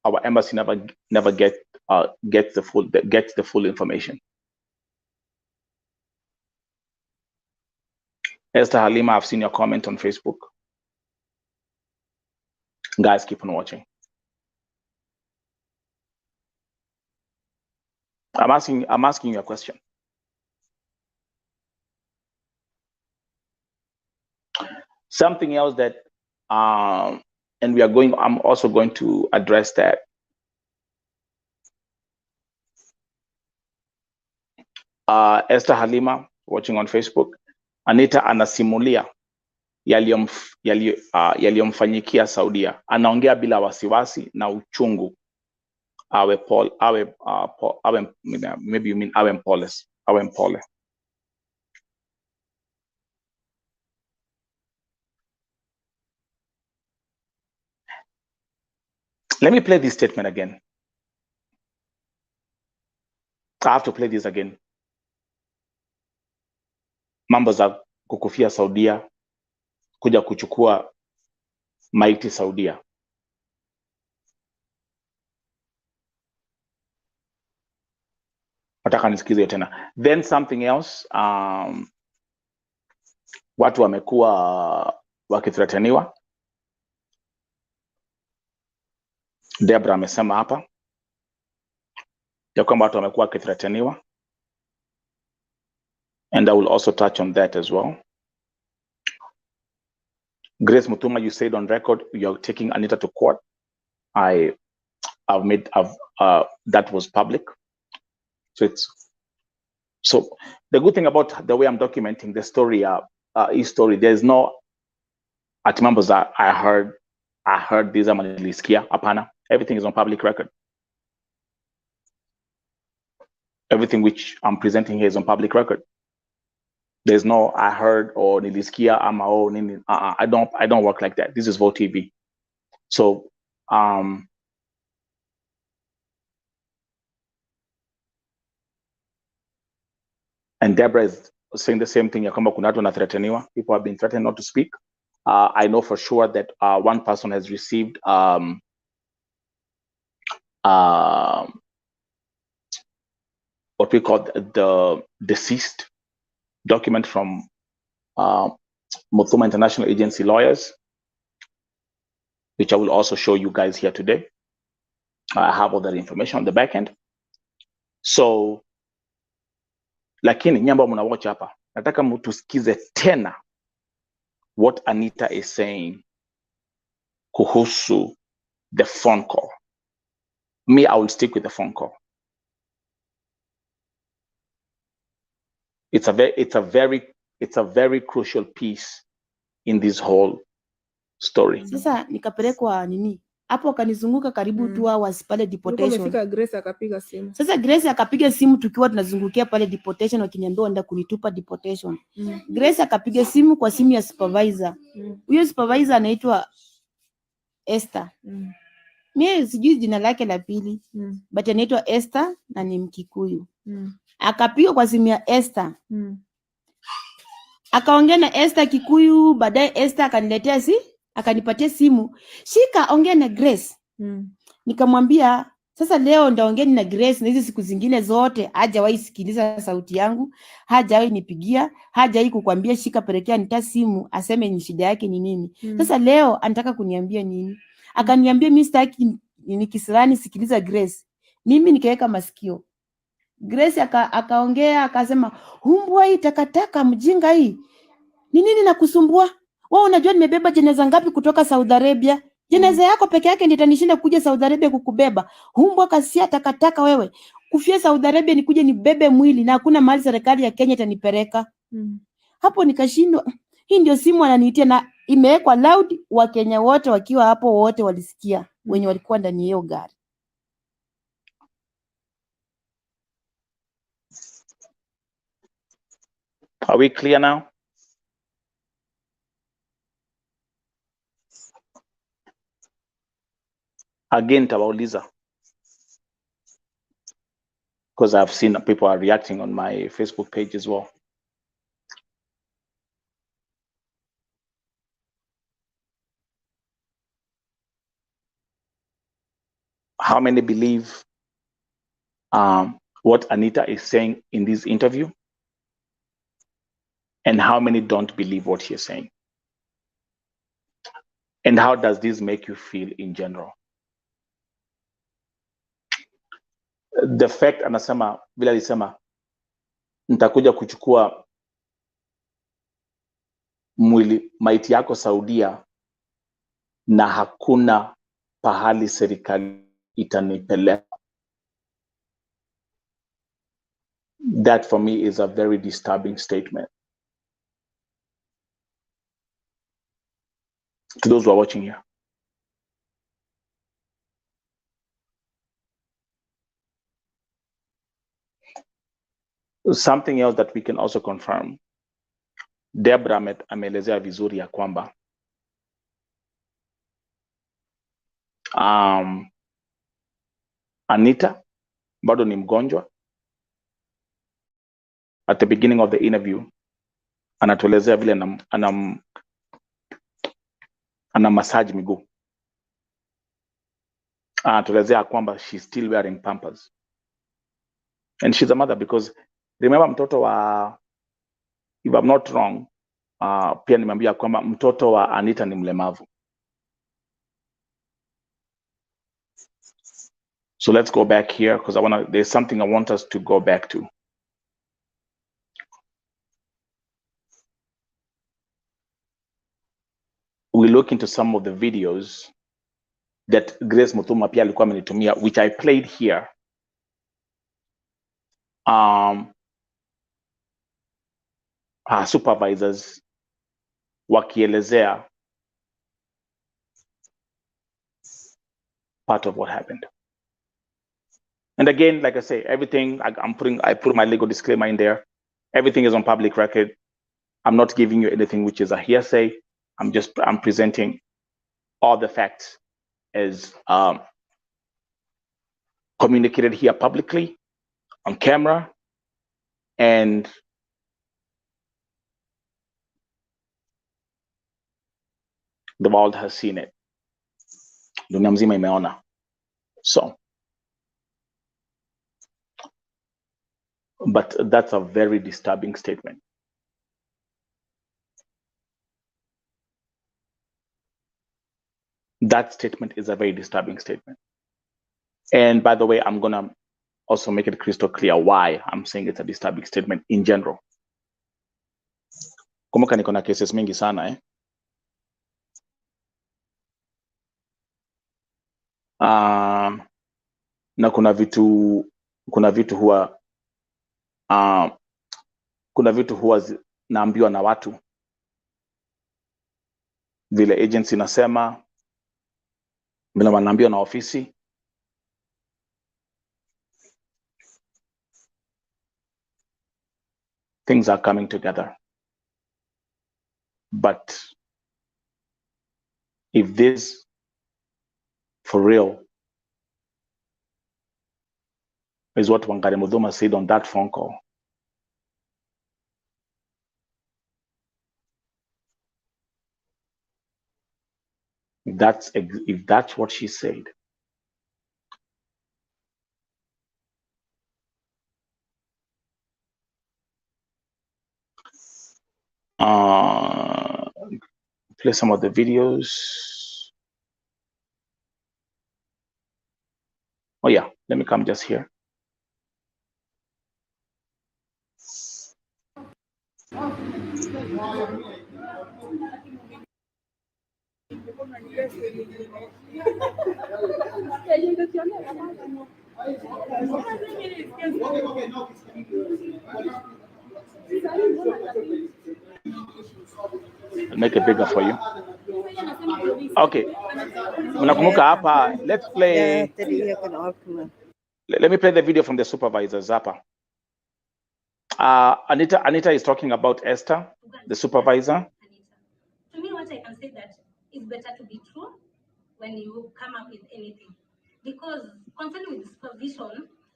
Our embassy never gets the full information. Esther Halima, I've seen your comment on Facebook. Guys, keep on watching. I'm asking you a question. Something else that and I'm also going to address that. Esther Halima watching on Facebook. Anita anasimulia yaliyomfanyikia Saudia. Anaongea bila wasiwasi na uchungu. Maybe you mean awe mpole. Let me play this statement again. I have to play this again. Mambo za kukufia Saudia kuja kuchukua maiti Saudia. Nataka nisikize tena. Then something else, watu wamekuwa wakithreateniwa. Debra amesema hapa ya kwamba watu wamekuwa wakithreateniwa, and I will also touch on that as well. Grace Muthuma, you said on record you're taking Anita to court. That was public. So the good thing about the way I'm documenting the story, story, there's no at members that I heard these ama nilisikia. Hapana, everything is on public record. Everything which I'm presenting here is on public record. There's no I heard or nilisikia ama oh nini. I don't work like that. This is Vote TV. So and Deborah is saying the same thing. People have been threatened not to speak. I know for sure that one person has received what we call the deceased document from MUTHUMA International Agency lawyers, which I will also show you guys here today. I have all that information on the back end. So, lakini nyamba mnawatch hapa, nataka mtusikize tena what Anita is saying kuhusu the phone call. Me, I will stick with the phone call. It's a very crucial piece in this whole story. Sasa nikapelekwa nini? Hapo akanizunguka karibu 2 hours pale deportation. Grace akapiga simu. Sasa Grace akapiga simu tukiwa tunazungukia pale deportation, wakiniambia wanda kunitupa deportation. Grace akapiga simu kwa simu ya supervisor. Huyo supervisor anaitwa Esther. Mimi sijui jina lake la pili, but anaitwa Esther na ni Mkikuyu. Akapiga kwa simu ya Esther. Akaongea na Esther Kikuyu, baadaye Esther akaniletea akanipatia simu. Shika ongea na Grace. Nikamwambia sasa leo ndaongea na Grace, na hizo siku zingine zote hajawahi sikiliza sauti yangu, hajawahi nipigia, hajawahi kukwambia shika pelekea Anita simu aseme ni shida yake ni nini. Sasa leo anataka kuniambia nini? Akaniambia mimi sitaki nikisirani, sikiliza Grace. Mimi nikaweka masikio. Grace akaongea akasema, "Humbwa hii takataka mjinga hii. Ni nini nakusumbua? Wewe unajua nimebeba jeneza ngapi kutoka Saudi Arabia? Jeneza yako peke yake ndio itanishinda kuja Saudi Arabia kukubeba. Humbwa kasia takataka wewe. Kufia Saudi Arabia nikuje nibebe mwili na hakuna mahali serikali ya Kenya itanipeleka." Hapo nikashindwa. Hii ndio simu ananiitia na imewekwa loud, wa Kenya wote wakiwa hapo wote walisikia, wenye walikuwa ndani hiyo gari. Are we clear now? Again, Tabauliza, because I've seen people are reacting on my Facebook page as well. How many believe what Anita is saying in this interview? And how many don't believe what she's saying? And how does this make you feel in general? The fact anasema vile alisema nitakuja kuchukua mwili maiti yako Saudia na hakuna pahali serikali itanipeleka. That for me is a very disturbing statement. To those who are watching here. Something else that we can also confirm. Debra ameelezea vizuri ya kwamba Anita bado ni mgonjwa. At the beginning of the interview, anatuelezea vile ana massage miguu. Tuelezea kwamba she's still wearing pampers. And she's a mother because remember mtoto wa, if I'm not wrong, pia nimeambia kwamba mtoto wa Anita ni mlemavu. So let's go back here because there's something I want us to go back to. We look into some of the videos that Grace Muthuma pia alikuwa amenitumia, which I played here. Her supervisors wakielezea part of what happened. And again, like I say, everything I put my legal disclaimer in there. Everything is on public record. I'm not giving you anything which is a hearsay. I'm presenting all the facts as communicated here publicly on camera, and the world has seen it. Dunia mzima imeona. So, but that's a very disturbing statement. That statement is a very disturbing statement. And by the way, I'm gonna also make it crystal clear why I'm saying it's a disturbing statement in general. Kumbuka niko na cases mingi sana na kuna vitu huwa naambiwa na watu vile agency nasema, vile wanaambiwa na ofisi. Things are coming together. But if this for real is what Wangari Muthuma said on that phone call, if that's what she said, play some of the videos. Oh yeah, let me come just here. I'll make it bigger for you. Okay. Unakumbuka hapa, let's play. Let me play the video from the supervisors hapa. Anita is talking about Esther, the supervisor. To me, what I can say that it's better to be true when you come up with anything. Because concerning with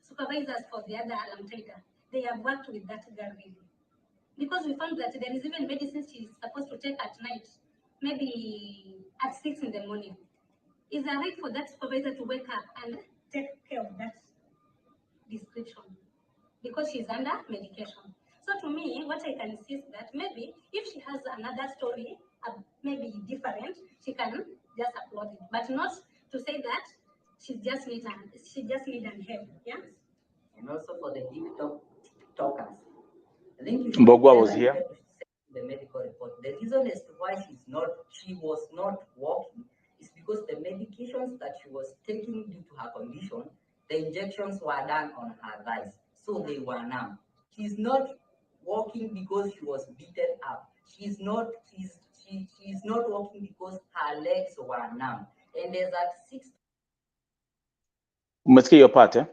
supervisors for the other alarm trader, they have worked with that girl really. Because we found that there is even medicine she's supposed to take at night, maybe at 6 in the morning. Is it right for that supervisor to wake up and take care of that description? Because she's under medication. So to me, what I can see is that maybe if she has another story, maybe different, she can just upload it, but not to say that she just need an help. Yeah. And also for the TikTokers, I think Mbogwa was here. The medical report. The reason as to why she was not walking is because the medications that she was taking due to her condition, the injections were done on her thighs, so they were numb. She's not walking because she was beaten up. She's not walking because her legs were numb. And there's that 6. Umesikia your part, eh?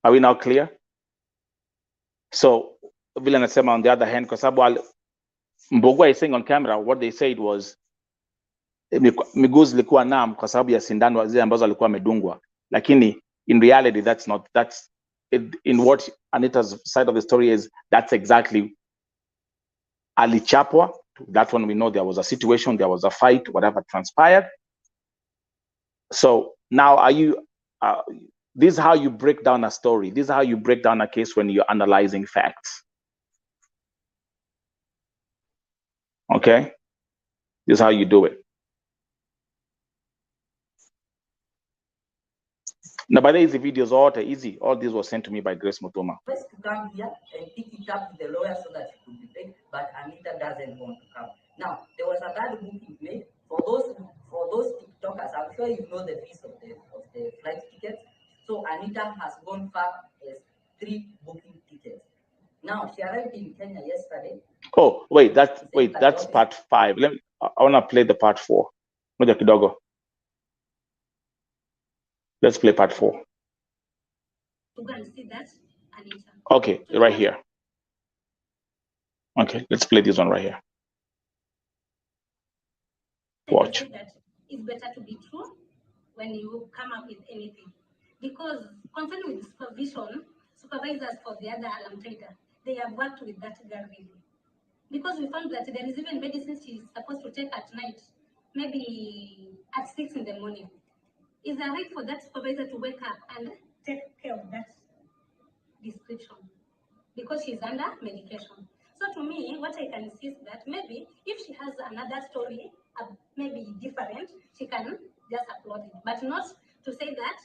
Are we now clear? So, vile nasema on the other hand, kwa sababu Mbogwa is saying on camera, what they said was miguu zilikuwa numb kwa sababu ya sindano zile ambazo alikuwa amedungwa. Lakini in reality, in what Anita's side of the story is, that's exactly alichapwa That one we know there was a situation, there was a fight, whatever transpired. So now are you, this is how you break down a story. This is how you break down a case when you're analyzing facts. Okay? This is how you do it. Now, by the way, the videos all easy. All this was sent to me by Grace Muthuma. First to come here and pick it up with the lawyer so that she could be paid, but Anita doesn't want to come. Now, there was a bad booking made for those TikTokers. I'm sure you know the fees of the flight tickets. So Anita has gone far as 3 booking tickets. Now she arrived in Kenya yesterday. Oh, wait, that's part 5. I wanna play the part 4. Moja kidogo. Let's play part 4. To go and see that, Anita. Okay, right here. Okay, let's play this one right here. Watch. That it's better to be true when you come up with anything. Because concerning with supervision, supervisors for the other alarm trader, they have worked with that girl really. Because we found that there is even medicine she's supposed to take at night, maybe at 6 in the morning. Is it right for that supervisor to wake up and take care of that description? Because she's under medication. So to me, what I can see is that maybe if she has another story, maybe different, she can just upload it, but not to say that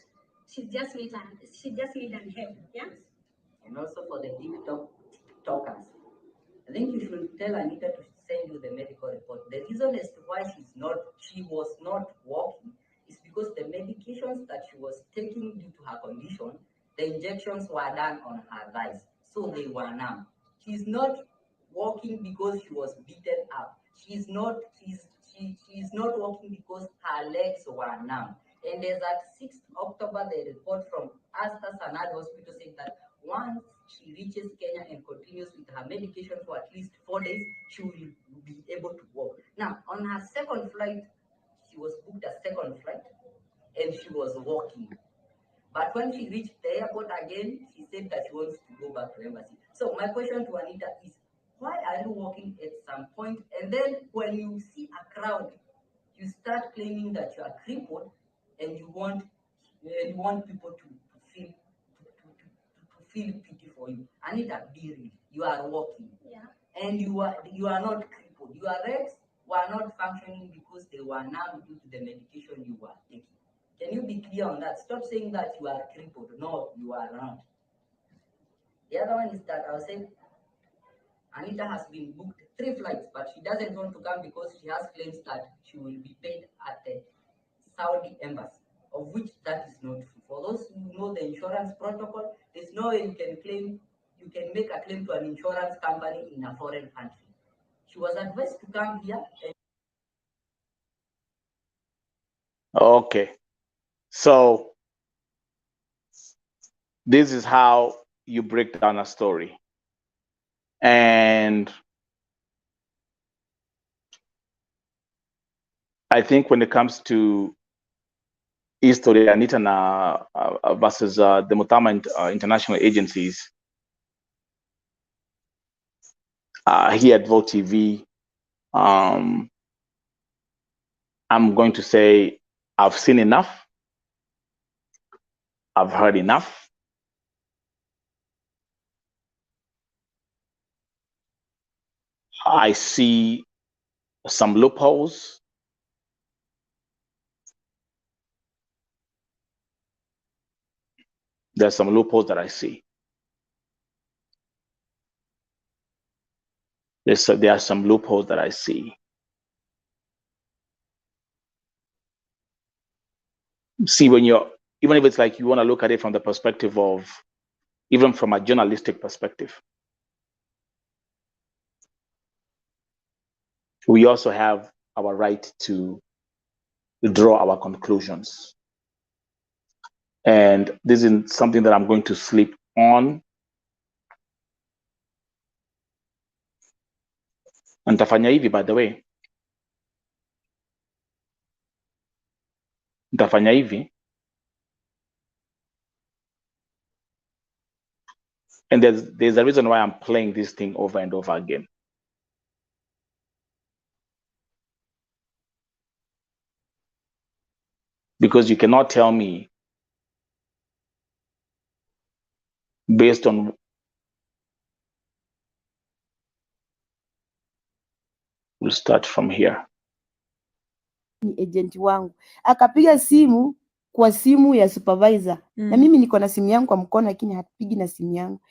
she just need an help. Yeah. And also for the TikTokers, I think you should tell Anita to send you the medical report. The reason as to why she was not walking is because the medications that she was taking due to her condition, the injections were done on her thighs, so they were numb. She's not walking because she was beaten up. She's not walking because her legs were numb. And as at 6th October, the report from Asta Sanad Hospital said that once she reaches Kenya and continues with her medication for at least 4 days, she will be able to walk. Now, on her second flight, she was booked a second flight and she was walking. But when she reached the airport again, she said that she wants to go back to embassy. So my question to Anita is, why are you walking at some point, and then when you see a crowd, you start claiming that you are crippled and you want people to feel pity for you? Anita, be real. You are walking, and you are not crippled. Your legs were not functioning because they were numb due to the medication you were taking. Can you be clear on that? Stop saying that you are crippled. No, you are not. The other one is that I was saying Anita has been booked 3 flights, but she doesn't want to come because she has claims that she will be paid at the Saudi embassy, of which that is not true. For those who know the insurance protocol, there's no way you can make a claim to an insurance company in a foreign country. She was advised to come here. Okay, so this is how you break down a story. And I think when it comes to history, Anita versus the MUTHUMA international agencies, here at Vote TV, I'm going to say I've seen enough. I've heard enough. I see some loopholes. There's some loopholes that I see. There are some loopholes that I see. See, when even if it's like you want to look at it from the perspective of, even from a journalistic perspective, we also have our right to draw our conclusions. And this is something that I'm going to sleep on. And nitafanya hivi, by the way. Nitafanya hivi. And there's a reason why I'm playing this thing over and over again. because you cannot tell me based on we'll start from here. Ni agent wangu akapiga simu kwa simu ya supervisor na mimi niko na simu yangu kwa mkono, lakini hapigi na simu yangu.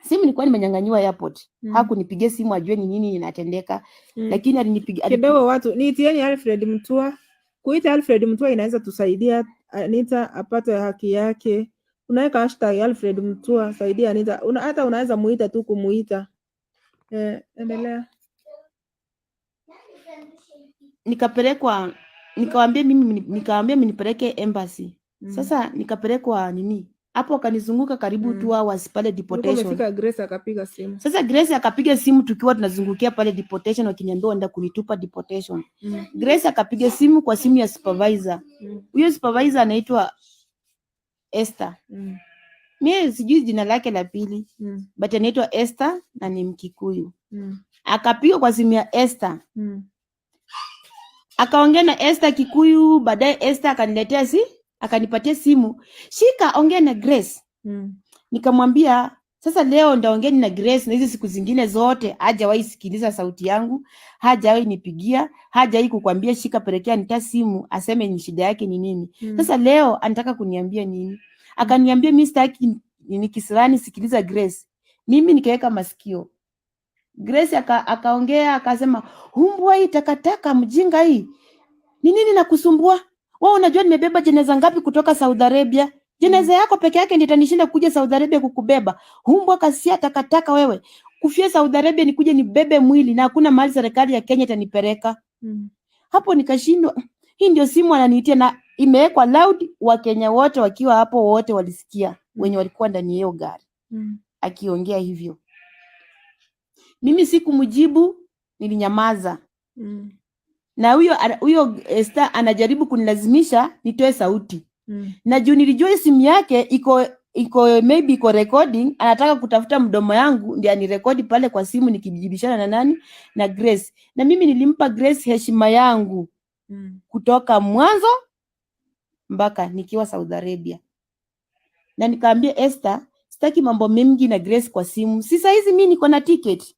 Simu nilikuwa nimenyang'anywa airport. Hakunipigia simu ajue ni nini inatendeka. Lakini alinipigia kidogo. Watu niitieni Alfred Mutua. Kuita Alfred Mutua inaweza tusaidia Anita apate haki yake. Unaweka hashtag Alfred Mutua saidia Anita. Hata unaweza muita tu kumuita. Endelea. Nikapelekwa, nikawaambia mimi nipeleke embassy. Sasa nikapelekwa nini? Hapo akanizunguka karibu 2 hours pale deportation. Umefika Grace akapiga simu. Sasa Grace akapiga simu tukiwa tunazungukia pale deportation, wakiniambia wenda kunitupa deportation. Grace akapiga simu kwa simu ya supervisor. Huyo supervisor anaitwa Esther. Mimi sijui jina lake la pili. But anaitwa Esther na ni Mkikuyu. Akapiga kwa simu ya Esther. Akaongea na Esther Kikuyu, baadaye Esther akaniletea akanipatia simu. Shika ongea na Grace. Nikamwambia sasa leo ndaongea na Grace, na hizo siku zingine zote hajawahi sikiliza sauti yangu, hajawahi nipigia, hajawahi kukwambia shika pelekea Anita simu aseme ni shida yake ni nini. Sasa leo anataka kuniambia nini? Akaniambia mimi sitaki ni Kisirani, sikiliza Grace. Mimi nikaweka masikio. Grace akaongea akasema, humbwa hii takataka mjinga hii. Ni nini nakusumbua? Wewe unajua nimebeba jeneza ngapi kutoka Saudi Arabia? Jeneza yako peke yake ndio itanishinda kuja Saudi Arabia kukubeba. Humbwa kasia takataka wewe. Kufia Saudi Arabia nikuje nibebe mwili na hakuna mahali serikali ya Kenya itanipeleka. Hapo nikashindwa. Hii ndio simu ananiitia na imewekwa loud, wa Kenya wote wakiwa hapo wote walisikia wenye walikuwa ndani ya gari. Akiongea hivyo. Mimi sikumjibu, nilinyamaza. Na huyo Esther anajaribu kunilazimisha nitoe sauti. Na juu nilijua simu yake maybe iko recording, anataka kutafuta mdomo yangu ndio anirekodi pale kwa simu nikijibishana na nani? Na Grace. Na mimi nilimpa Grace heshima yangu kutoka mwanzo mpaka nikiwa Saudi Arabia. Na nikaambia Esther, sitaki mambo mengi na Grace kwa simu. Si saa hizi mimi niko na ticket.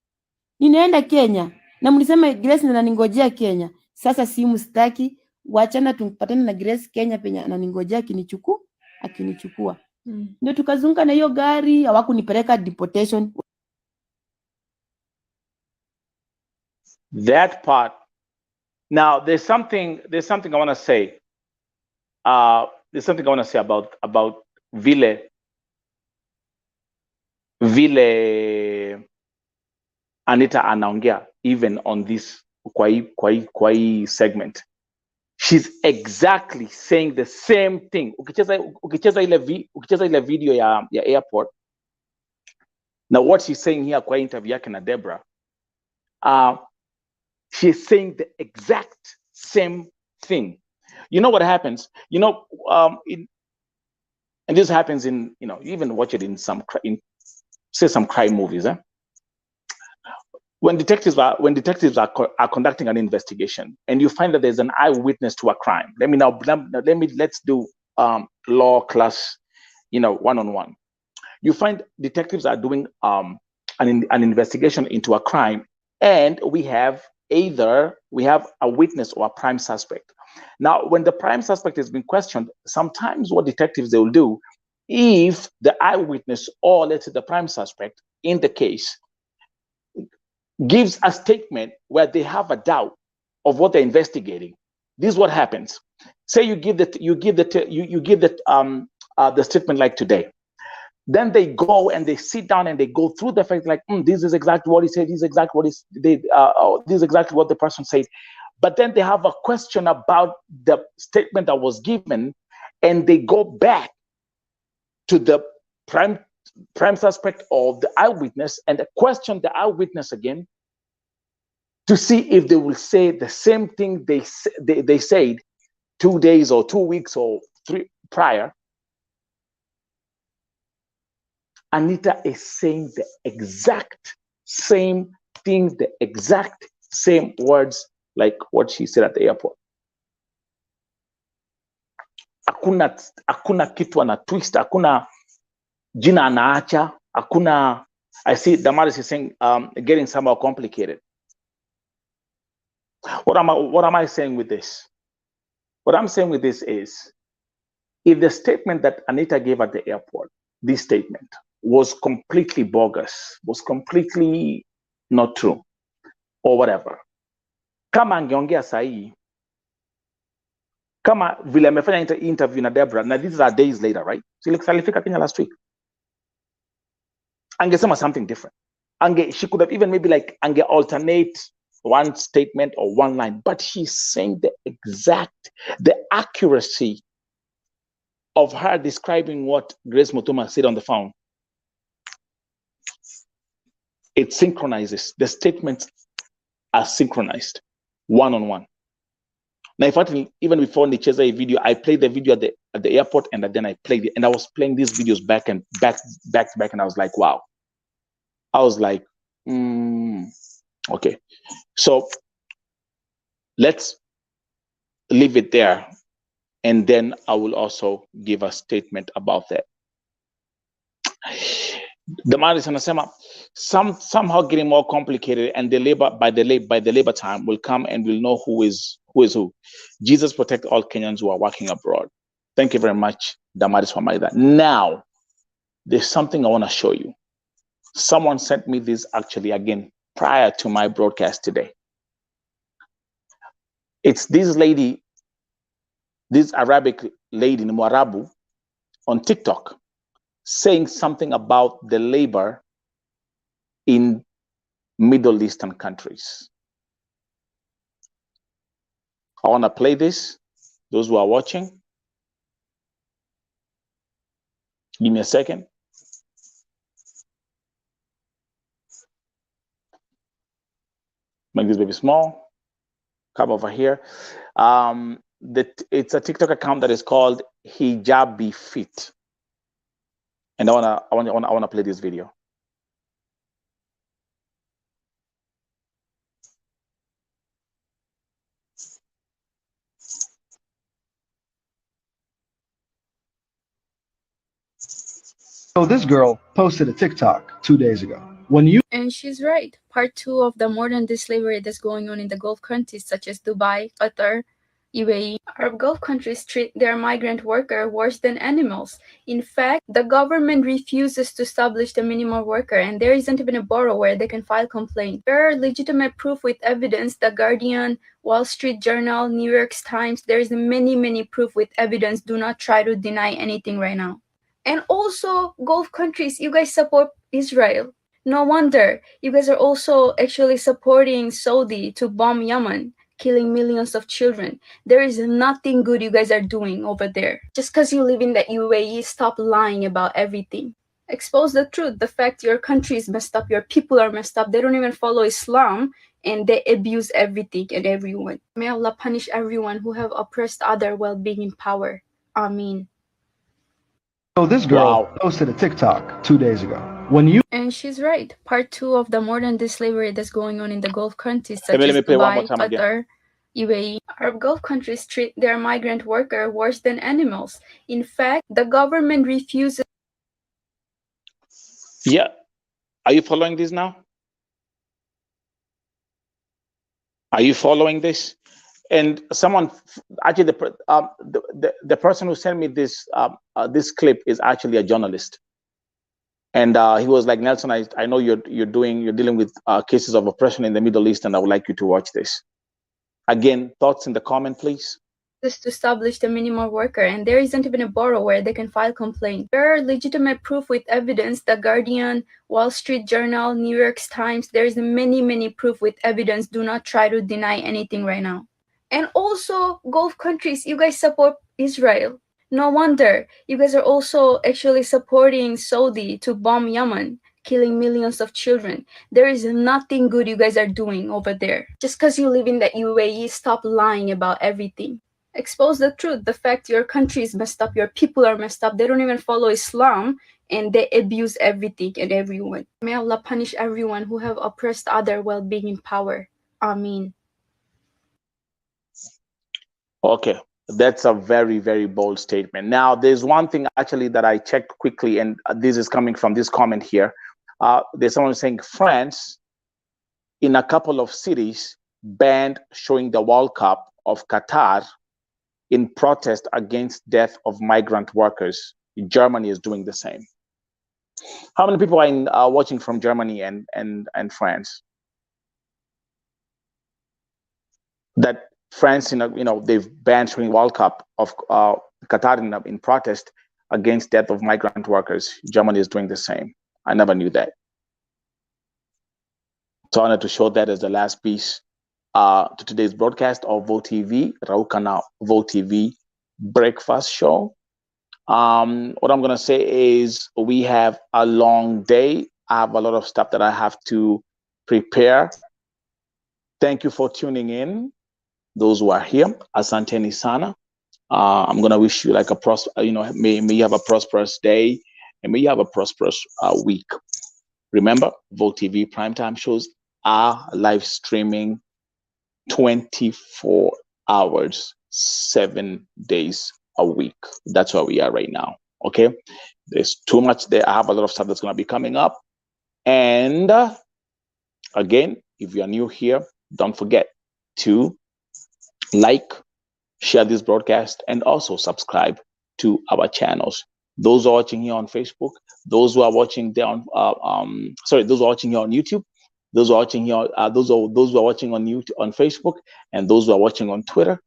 Ninaenda Kenya. Na mlisema Grace ananingojea Kenya. Sasa simu sitaki, waachana tupatane na Grace Kenya penye ananingojea akinichukua. Ndio tukazunguka na hiyo gari, hawakunipeleka deportation. That part. Now there's something I want to say. There's something I want to say about vile Anita anaongea even on this kwa hii segment. She's exactly saying the same thing. Ukicheza ile video ya airport. Now what she's saying here kwa interview yake na Deborah, she's saying the exact same thing. You know what happens? You know, and this happens in, you even watch it in some crime movies, When detectives are conducting an investigation and you find that there's an eyewitness to a crime. Let's do law class, one-on-one. You find detectives are doing an investigation into a crime, and we have a witness or a prime suspect. Now, when the prime suspect has been questioned, sometimes what detectives they will do, if the eyewitness or let's say the prime suspect in the case gives a statement where they have a doubt of what they're investigating, this is what happens. Say you give the statement like today. Then they go and they sit down and they go through the facts like, this is exactly what he said. This is exactly what the person said. But then they have a question about the statement that was given, and they go back to the prime suspect or the eyewitness and question the eyewitness again to see if they will say the same thing they said 2 days or 2 weeks or 3 prior. Anita is saying the exact same thing, the exact same words like what she said at the airport. hakuna kitu ana twist, hakuna jina anaacha, hakuna. I see Damaris is saying getting somehow complicated. What am I saying with this? What I'm saying with this is, if the statement that Anita gave at the airport, this statement was completely bogus, was completely not true, or whatever, kama angeongea sahi, kama vile amefanya interview na Deborah, na these are days later, right? So alifika Kenya last week, angesema something different. She could have even maybe like alternate one statement or one line, but she's saying the accuracy of her describing what Grace Muthuma said on the phone. It synchronizes. The statements are synchronized, one-on-one. Now, if I even before Nicheza a video, I played the video at the airport, and then I played it, and I was playing these videos back to back, and I was like, wow. I was like, okay. So let's leave it there, and then I will also give a statement about that. The man is anasema somehow getting more complicated, and the labor time will come, and we'll know who is who. Jesus protect all Kenyans who are working abroad. Thank you very much, Damaris Wamaida. Now, there's something I want to show you. Someone sent me this actually again prior to my broadcast today. It's this lady, this Arabic lady, Mwarabu, on TikTok, saying something about the labor in Middle Eastern countries. I want to play this. Those who are watching, give me a second. Make this baby small. Come over here. It's a TikTok account that is called Hijabi Fit, and I wanna play this video. So this girl posted a TikTok 2 days ago. And she's right. Part 2 of the modern day slavery that's going on in the Gulf countries such as Dubai, Qatar, UAE. Arab Gulf countries treat their migrant worker worse than animals. In fact, the government refuses to establish the minimum worker, and there isn't even a borough where they can file complaint. There are legitimate proof with evidence. The Guardian, Wall Street Journal, New York Times, there is many proof with evidence. Do not try to deny anything right now. And also, Gulf countries, you guys support Israel. No wonder. You guys are also actually supporting Saudi to bomb Yemen, killing millions of children. There is nothing good you guys are doing over there. Just because you live in the UAE, stop lying about everything. Expose the truth, the fact your country is messed up, your people are messed up. They don't even follow Islam, and they abuse everything and everyone. May Allah punish everyone who have oppressed other while being in power. Ameen. So this girl posted a TikTok 2 days ago. And she's right. Part 2 of the modern day slavery that's going on in the Gulf countries such as Dubai, Qatar, UAE. Arab Gulf countries treat their migrant worker worse than animals. In fact, the government refuses. Yeah. Are you following this now? Are you following this? And someone, actually, the person who sent me this this clip is actually a journalist, and he was like, Nelson, I know you're dealing with cases of oppression in the Middle East, and I would like you to watch this. Again, thoughts in the comment, please. To establish the minimum worker, and there isn't even a borough where they can file complaint. There are legitimate proof with evidence. The Guardian, Wall Street Journal, New York Times, there is many proof with evidence. Do not try to deny anything right now. And also, Gulf countries, you guys support Israel. No wonder. You guys are also actually supporting Saudi to bomb Yemen, killing millions of children. There is nothing good you guys are doing over there. Just because you live in the UAE, stop lying about everything. Expose the truth, the fact your country is messed up, your people are messed up. They don't even follow Islam, and they abuse everything and everyone. May Allah punish everyone who have oppressed other while being in power. Ameen. Okay, That's a very, very bold statement. Now, there's one thing actually that I checked quickly, and this is coming from this comment here. There's someone saying France, in a couple of cities, banned showing the World Cup of Qatar in protest against death of migrant workers. Germany is doing the same. How many people are watching from Germany and France? That France, they've banned showing World Cup of Qatar in protest against death of migrant workers. Germany is doing the same. I never knew that. So I wanted to show that as the last piece to today's broadcast of VoTV, Raukana VoTV breakfast show. What I'm going to say is we have a long day. I have a lot of stuff that I have to prepare. Thank you for tuning in. Those who are here, Asante Sana. I'm going to wish you like a may you have a prosperous day and may you have a prosperous week. Remember, VoTV primetime shows are live streaming 24 hours, 7 days a week. That's where we are right now. Okay, there's too much there. I have a lot of stuff that's going to be coming up. And again, if you are new here, don't forget to like, share this broadcast, and also subscribe to our channels. Those who are watching here on Facebook, those who are watching there on those who are watching here on YouTube, those who are watching here, those who are watching on YouTube, on Facebook, and those who are watching on Twitter.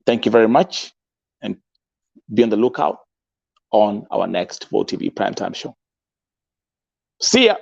Thank you very much, and be on the lookout on our next VoTV primetime show. See ya.